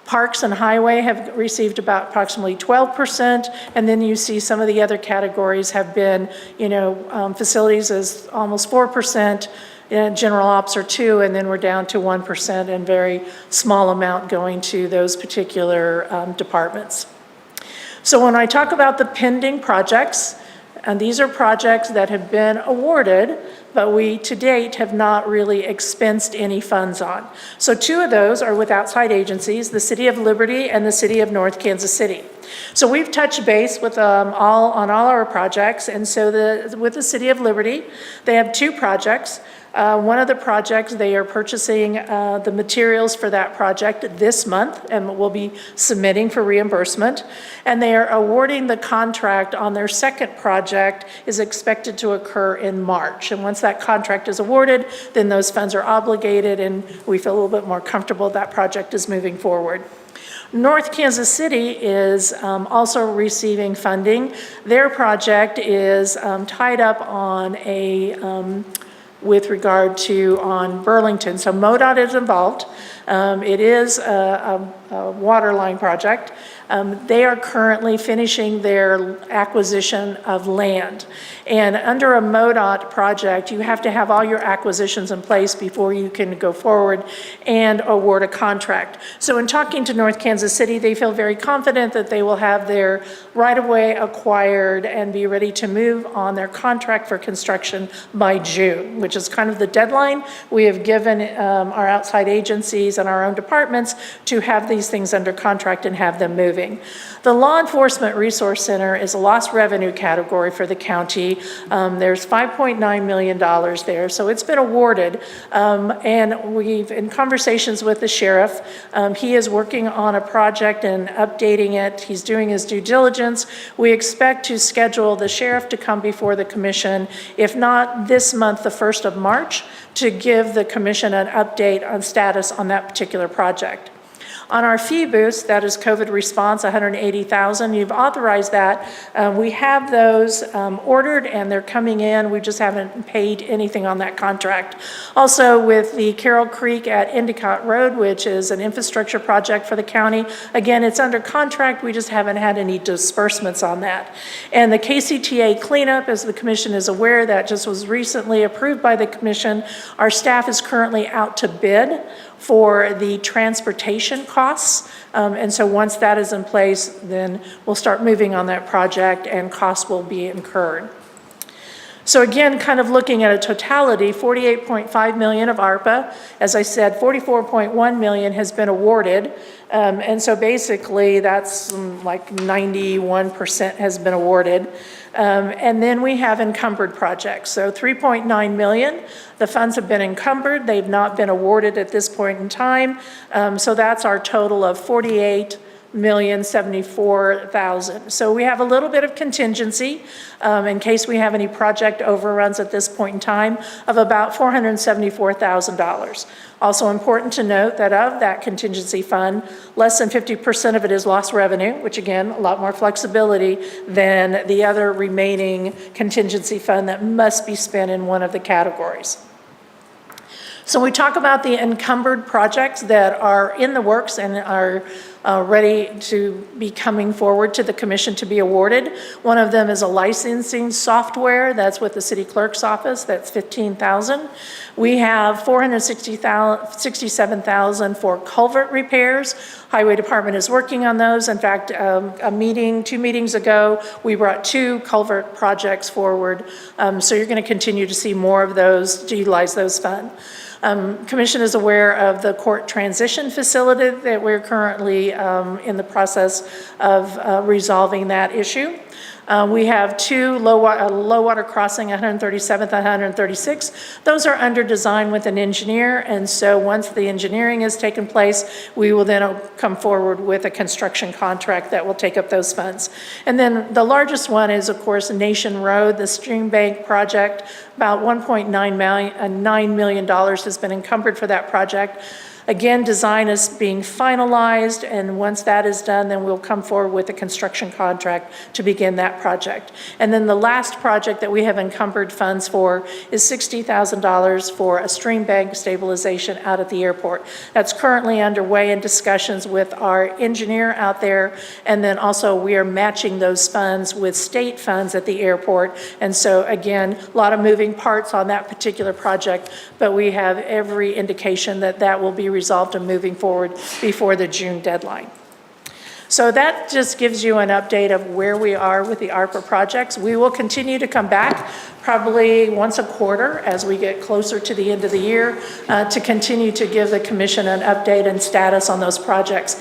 Parks and Highway have received about approximately 12%, and then you see some of the other categories have been, facilities is almost 4%, general ops are 2%, and then we're down to 1%, and very small amount going to those particular departments. So when I talk about the pending projects, and these are projects that have been awarded, but we to date have not really expensed any funds on. So 2 of those are with outside agencies, the City of Liberty and the City of North Kansas City. So we've touched base with on all our projects, and so with the City of Liberty, they have 2 projects. One of the projects, they are purchasing the materials for that project this month, and will be submitting for reimbursement. And they are awarding the contract on their second project is expected to occur in March. And once that contract is awarded, then those funds are obligated, and we feel a little bit more comfortable that project is moving forward. North Kansas City is also receiving funding. Their project is tied up on with regard to on Burlington. So MoDOT is involved. It is a water line project. They are currently finishing their acquisition of land. And under a MoDOT project, you have to have all your acquisitions in place before you can go forward and award a contract. So in talking to North Kansas City, they feel very confident that they will have their right-of-way acquired and be ready to move on their contract for construction by June, which is kind of the deadline we have given our outside agencies and our own departments to have these things under contract and have them moving. The Law Enforcement Resource Center is a lost revenue category for the county. There's $5.9 million there, so it's been awarded. And we've, in conversations with the sheriff, he is working on a project and updating it. He's doing his due diligence. We expect to schedule the sheriff to come before the commission, if not this month, the 1st of March, to give the commission an update on status on that particular project. On our fee boost, that is COVID response, $180,000. You've authorized that. We have those ordered and they're coming in. We just haven't paid anything on that contract. Also with the Carroll Creek at Endicott Road, which is an infrastructure project for the county. Again, it's under contract. We just haven't had any disbursements on that. And the KCTA cleanup, as the commission is aware, that just was recently approved by the commission. Our staff is currently out to bid for the transportation costs. And so once that is in place, then we'll start moving on that project and costs will be incurred. So again, kind of looking at a totality, $48.5 million of ARPA. As I said, $44.1 million has been awarded. And so basically that's like 91% has been awarded. And then we have encumbered projects. So $3.9 million, the funds have been encumbered. They've not been awarded at this point in time. So that's our total of $48,074,000. So we have a little bit of contingency in case we have any project overruns at this point in time of about $474,000. Also important to note that of that contingency fund, less than 50% of it is lost revenue, which again, a lot more flexibility than the other remaining contingency fund that must be spent in one of the categories. So we talk about the encumbered projects that are in the works and are ready to be coming forward to the commission to be awarded. One of them is a licensing software. That's with the city clerk's office. That's $15,000. We have $467,000 for culvert repairs. Highway Department is working on those. In fact, 2 meetings ago, we brought 2 culvert projects forward. So you're going to continue to see more of those to utilize those funds. Commission is aware of the court transition facility that we're currently in the process of resolving that issue. We have 2 low water crossing, 137th and 136. Those are under design with an engineer, and so once the engineering has taken place, we will then come forward with a construction contract that will take up those funds. And then the largest one is, of course, Nation Road, the Stream Bank project. About $1.9 million has been encumbered for that project. Again, design is being finalized, and once that is done, then we'll come forward with a construction contract to begin that project. And then the last project that we have encumbered funds for is $60,000 for a stream bank stabilization out at the airport. That's currently underway in discussions with our engineer out there, and then also we are matching those funds with state funds at the airport. And so again, a lot of moving parts on that particular project, but we have every indication that that will be resolved and moving forward before the June deadline. So that just gives you an update of where we are with the ARPA projects. We will continue to come back probably once a quarter as we get closer to the end of the year to continue to give the commission an update and status on those projects.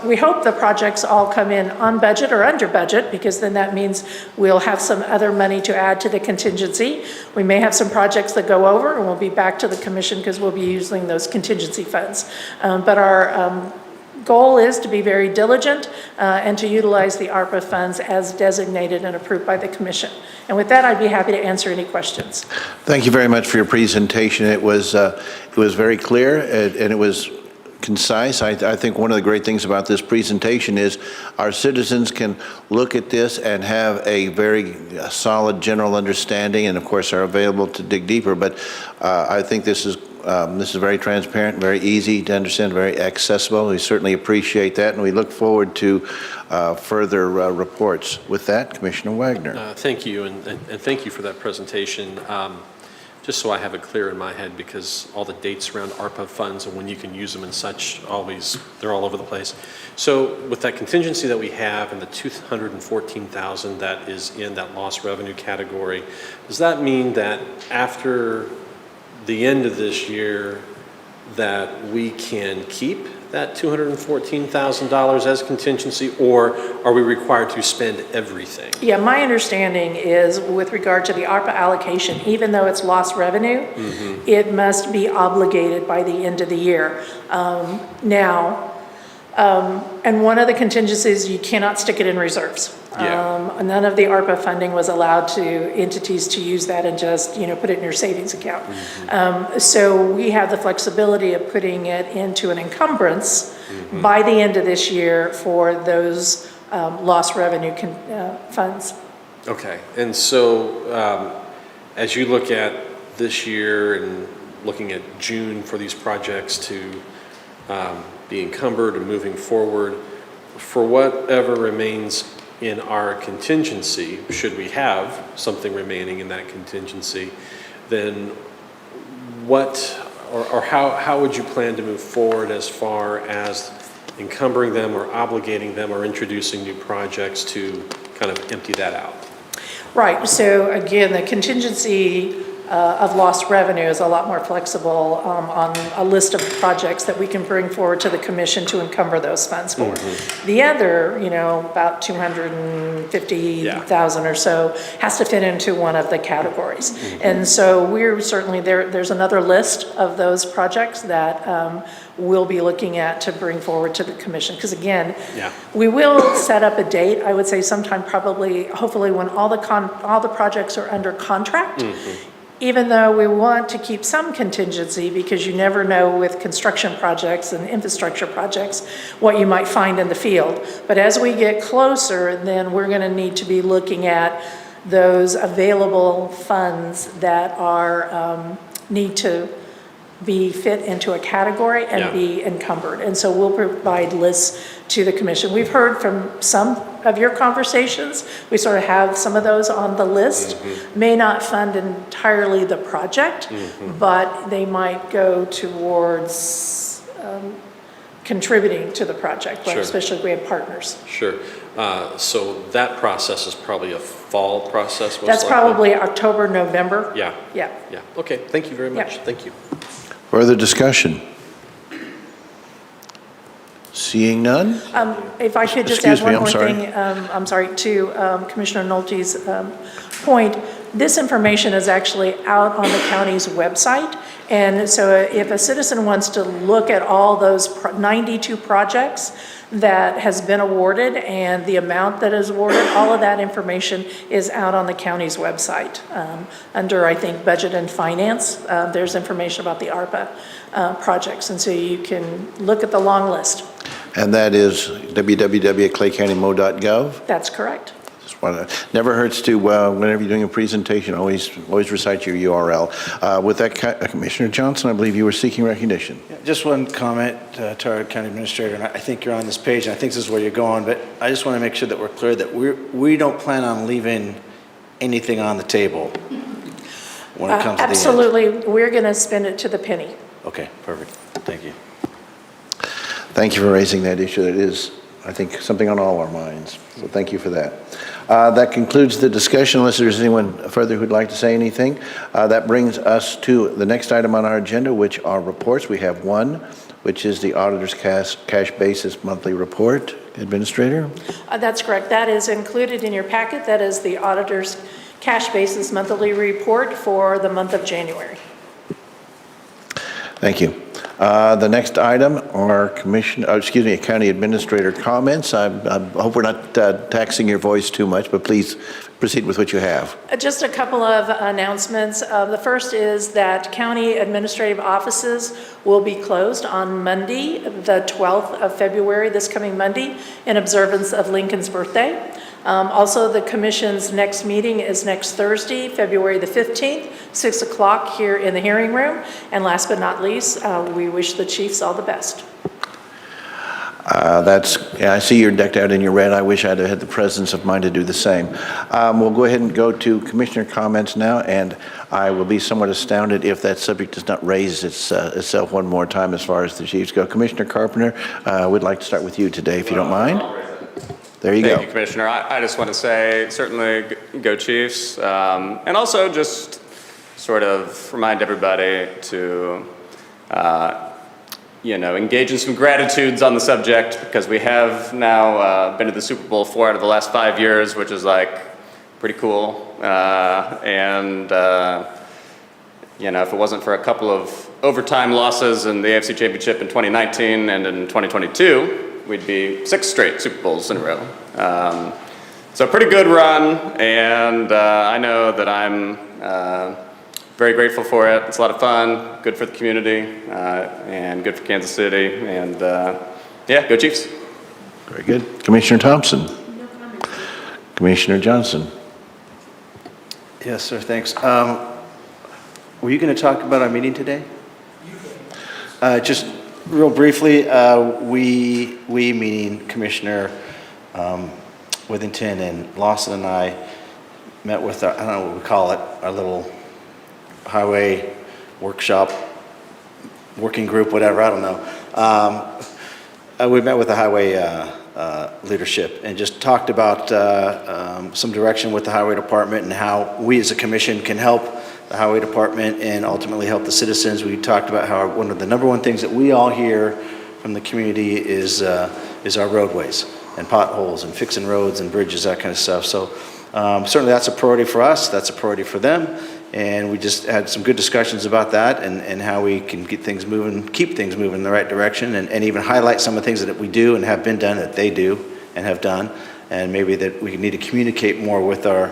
We hope the projects all come in on budget or under budget, because then that means we'll have some other money to add to the contingency. We may have some projects that go over and we'll be back to the commission because we'll be using those contingency funds. But our goal is to be very diligent and to utilize the ARPA funds as designated and approved by the commission. And with that, I'd be happy to answer any questions. Thank you very much for your presentation. It was very clear and it was concise. I think one of the great things about this presentation is our citizens can look at this and have a very solid general understanding, and of course are available to dig deeper. But I think this is This is very transparent, very easy to understand, very accessible. We certainly appreciate that, and we look forward to further reports. With that, Commissioner Wagner. Thank you, and thank you for that presentation. Just so I have it clear in my head, because all the dates around ARPA funds and when you can use them and such, they're all over the place. So with that contingency that we have and the $214,000 that is in that lost revenue category, does that mean that after the end of this year that we can keep that $214,000 as contingency, or are we required to spend everything? Yeah, my understanding is with regard to the ARPA allocation, even though it's lost revenue, it must be obligated by the end of the year. And one of the contingencies, you cannot stick it in reserves. None of the ARPA funding was allowed to entities to use that and just, put it in your savings account. So we have the flexibility of putting it into an encumbrance by the end of this year for those lost revenue funds. Okay, and so as you look at this year and looking at June for these projects to be encumbered and moving forward, for whatever remains in our contingency, should we have something remaining in that contingency, then what or how would you plan to move forward as far as encumbering them or obligating them or introducing new projects to kind of empty that out? Right, so again, the contingency of lost revenue is a lot more flexible on a list of projects that we can bring forward to the commission to encumber those funds for. The other, about 250,000 or so has to fit into one of the categories. And so we're certainly there's another list of those projects that we'll be looking at to bring forward to the commission. Because again, we will set up a date, I would say sometime probably, hopefully when all the projects are under contract. Even though we want to keep some contingency, because you never know with construction projects and infrastructure projects what you might find in the field. But as we get closer, then we're going to need to be looking at those available funds that are need to be fit into a category and be encumbered. And so we'll provide lists to the commission. We've heard from some of your conversations. We sort of have some of those on the list. May not fund entirely the project, but they might go towards contributing to the project, especially if we have partners. Sure. So that process is probably a fall process? That's probably October, November. Yeah. Okay, thank you very much. Thank you. Further discussion? Seeing none? If I could just add one more thing, I'm sorry, to Commissioner Nolte's point, this information is actually out on the county's website. And so if a citizen wants to look at all those 92 projects that has been awarded and the amount that is awarded, all of that information is out on the county's website. Under, I think, Budget and Finance, there's information about the ARPA projects. And so you can look at the long list. And that is www.claycountymo.gov? That's correct. Never hurts to, whenever you're doing a presentation, always recite your URL. With that, Commissioner Johnson, I believe you were seeking recognition. Just one comment to our county administrator, and I think you're on this page, and I think this is where you're going, but I just want to make sure that we're clear that we don't plan on leaving anything on the table when it comes to the end. Absolutely. We're going to spend it to the penny. Okay, perfect. Thank you. Thank you for raising that issue. It is, I think, something on all our minds. So thank you for that. That concludes the discussion, unless there's anyone further who'd like to say anything. That brings us to the next item on our agenda, which are reports. We have one, which is the Auditor's Cash Basis Monthly Report. Administrator? That's correct. That is included in your packet. That is the Auditor's Cash Basis Monthly Report for the month of January. Thank you. The next item are County Administrator comments. I hope we're not taxing your voice too much, but please proceed with what you have. Just a couple of announcements. The first is that county administrative offices will be closed on Monday, the 12th of February, this coming Monday, in observance of Lincoln's birthday. Also, the commission's next meeting is next Thursday, February the 15th, 6 o'clock here in the hearing room. And last but not least, we wish the chiefs all the best. I see you're decked out in your red. I wish I'd have had the presence of mind to do the same. We'll go ahead and go to commissioner comments now, and I will be somewhat astounded if that subject does not raise itself one more time as far as the chiefs go. Commissioner Carpenter, we'd like to start with you today, if you don't mind. There you go. Thank you, Commissioner. I just want to say, certainly, go Chiefs. And also just sort of remind everybody to, engage in some gratitudes on the subject, because we have now been to the Super Bowl 4 out of the last 5 years, which is like pretty cool. If it wasn't for a couple of overtime losses in the AFC Championship in 2019 and in 2022, we'd be 6 straight Super Bowls in a row. So pretty good run, and I know that I'm very grateful for it. It's a lot of fun, good for the community, and good for Kansas City, and go Chiefs. Very good. Commissioner Thompson. Commissioner Johnson. Yes, sir, thanks. Were you going to talk about our meeting today? Just real briefly, we meaning Commissioner Withington and Lawson and I met with our, I don't know what we call it, our little highway workshop, working group, whatever, I don't know. We met with the highway leadership and just talked about some direction with the highway department and how we as a commission can help the highway department and ultimately help the citizens. We talked about how one of the number one things that we all hear from the community is our roadways and potholes and fixing roads and bridges, that kind of stuff. So certainly that's a priority for us, that's a priority for them, and we just had some good discussions about that and how we can get things moving, keep things moving in the right direction, and even highlight some of the things that we do and have been done that they do and have done, and maybe that we need to communicate more with our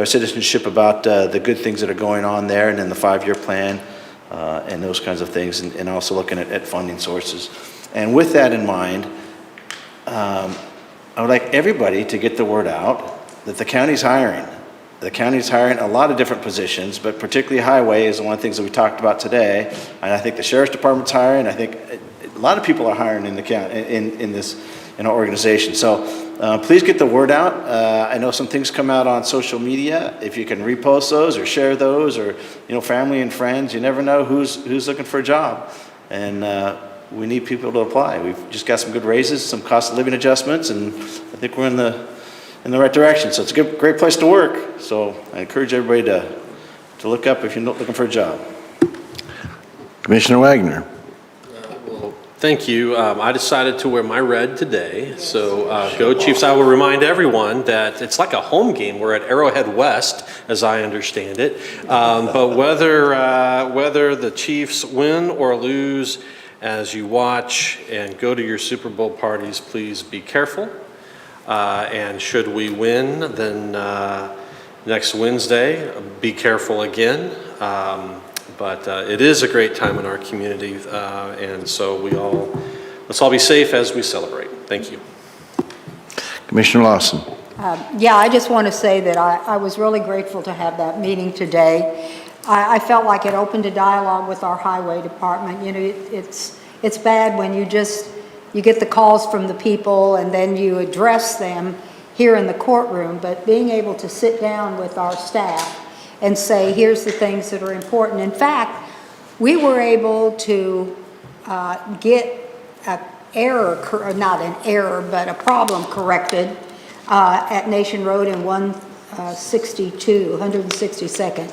citizenship about the good things that are going on there, and then the 5-year plan and those kinds of things, and also looking at funding sources. And with that in mind, I would like everybody to get the word out that the county's hiring. The county's hiring a lot of different positions, but particularly highway is one of the things that we talked about today. And I think the sheriff's department's hiring. I think a lot of people are hiring in the county, in our organization. So please get the word out. I know some things come out on social media. If you can repost those or share those, or family and friends, you never know who's looking for a job. And we need people to apply. We've just got some good raises, some cost of living adjustments, and I think we're in the right direction. So it's a great place to work. So I encourage everybody to look up if you're looking for a job. Commissioner Wagner. Thank you. I decided to wear my red today, so go Chiefs. I will remind everyone that it's like a home game. We're at Arrowhead West, as I understand it. But whether the Chiefs win or lose, as you watch and go to your Super Bowl parties, please be careful. And should we win, then next Wednesday, be careful again. But it is a great time in our community, and so let's all be safe as we celebrate. Thank you. Commissioner Lawson. I just want to say that I was really grateful to have that meeting today. I felt like it opened a dialogue with our highway department. It's bad when you get the calls from the people and then you address them here in the courtroom, but being able to sit down with our staff and say, here's the things that are important. In fact, we were able to get a problem corrected at Nation Road in 162nd.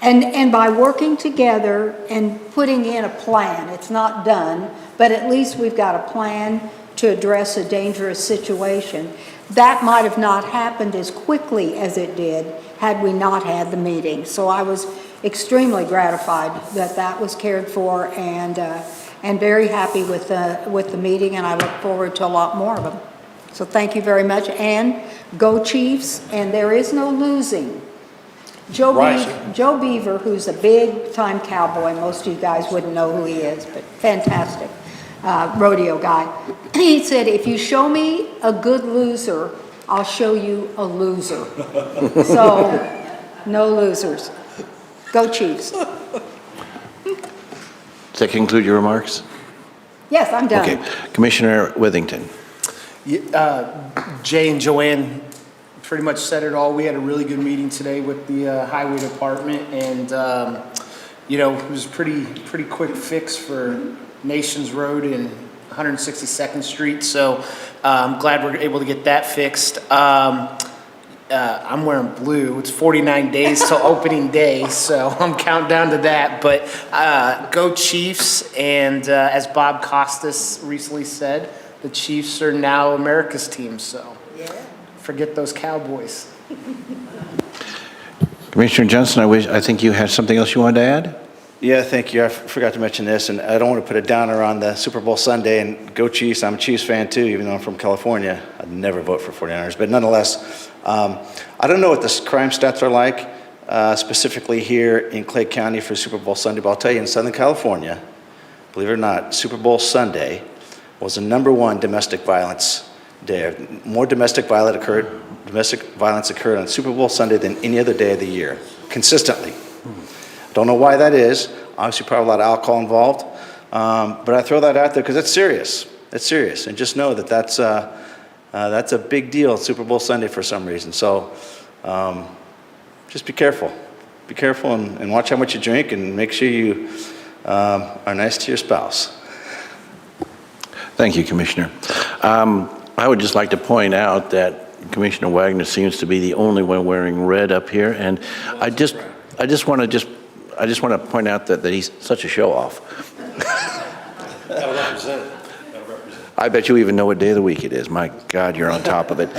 And by working together and putting in a plan, it's not done, but at least we've got a plan to address a dangerous situation. That might have not happened as quickly as it did had we not had the meeting. So I was extremely gratified that that was cared for, and very happy with the meeting, and I look forward to a lot more of them. So thank you very much, and go Chiefs, and there is no losing. Joe Beaver, who's a big-time cowboy, most of you guys wouldn't know who he is, but fantastic rodeo guy. He said, if you show me a good loser, I'll show you a loser. So, no losers. Go Chiefs. Does that conclude your remarks? Yes, I'm done. Okay. Commissioner Withington. Jay and Joanne pretty much said it all. We had a really good meeting today with the highway department, and it was pretty quick fix for Nations Road and 162nd Street. So I'm glad we're able to get that fixed. I'm wearing blue. It's 49 days till opening day, so I'm counting down to that. But go Chiefs, and as Bob Costas recently said, the Chiefs are now America's team, so forget those Cowboys. Commissioner Johnson, I think you had something else you wanted to add? Yeah, thank you. I forgot to mention this, and I don't want to put a downer on the Super Bowl Sunday, and go Chiefs. I'm a Chiefs fan too, even though I'm from California. I'd never vote for 49ers, but nonetheless, I don't know what the crime stats are like, specifically here in Clay County for Super Bowl Sunday, but I'll tell you, in Southern California, believe it or not, Super Bowl Sunday was the #1 domestic violence day. More domestic violence occurred on Super Bowl Sunday than any other day of the year, consistently. Don't know why that is. Obviously, probably a lot of alcohol involved. But I throw that out there because it's serious. It's serious. And just know that that's a big deal, Super Bowl Sunday, for some reason. So just be careful. Be careful and watch how much you drink, and make sure you are nice to your spouse. Thank you, Commissioner. I would just like to point out that Commissioner Wagner seems to be the only one wearing red up here, and I just want to point out that he's such a show-off. That'll represent. I bet you even know what day of the week it is. My God, you're on top of it.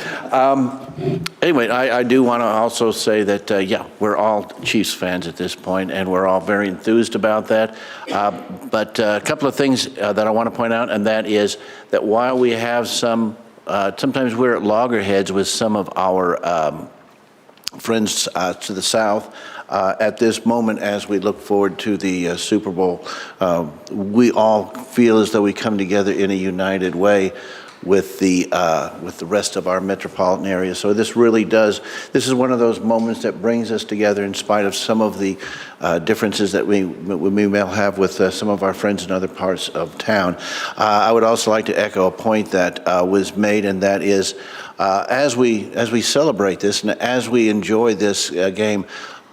Anyway, I do want to also say that, we're all Chiefs fans at this point, and we're all very enthused about that. But a couple of things that I want to point out, and that is that while we have sometimes we're at loggerheads with some of our friends to the south, at this moment, as we look forward to the Super Bowl, we all feel as though we come together in a united way with the rest of our metropolitan area. So this is one of those moments that brings us together in spite of some of the differences that we may have with some of our friends in other parts of town. I would also like to echo a point that was made, and that is, as we celebrate this and as we enjoy this game,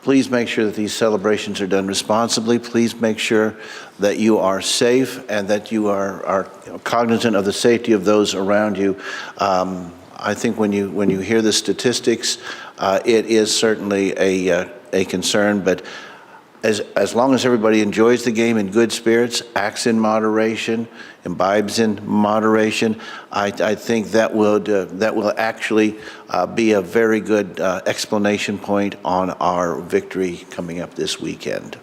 please make sure that these celebrations are done responsibly. Please make sure that you are safe and that you are cognizant of the safety of those around you. I think when you hear the statistics, it is certainly a concern, but as long as everybody enjoys the game in good spirits, acts in moderation, imbibes in moderation, I think that will actually be a very good explanation point on our victory coming up this weekend.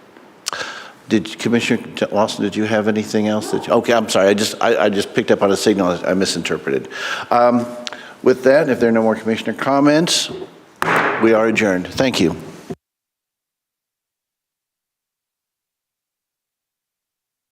Commissioner Lawson, did you have anything else? Okay, I'm sorry. I just picked up on a signal I misinterpreted. With that, if there are no more commissioner comments, we are adjourned. Thank you.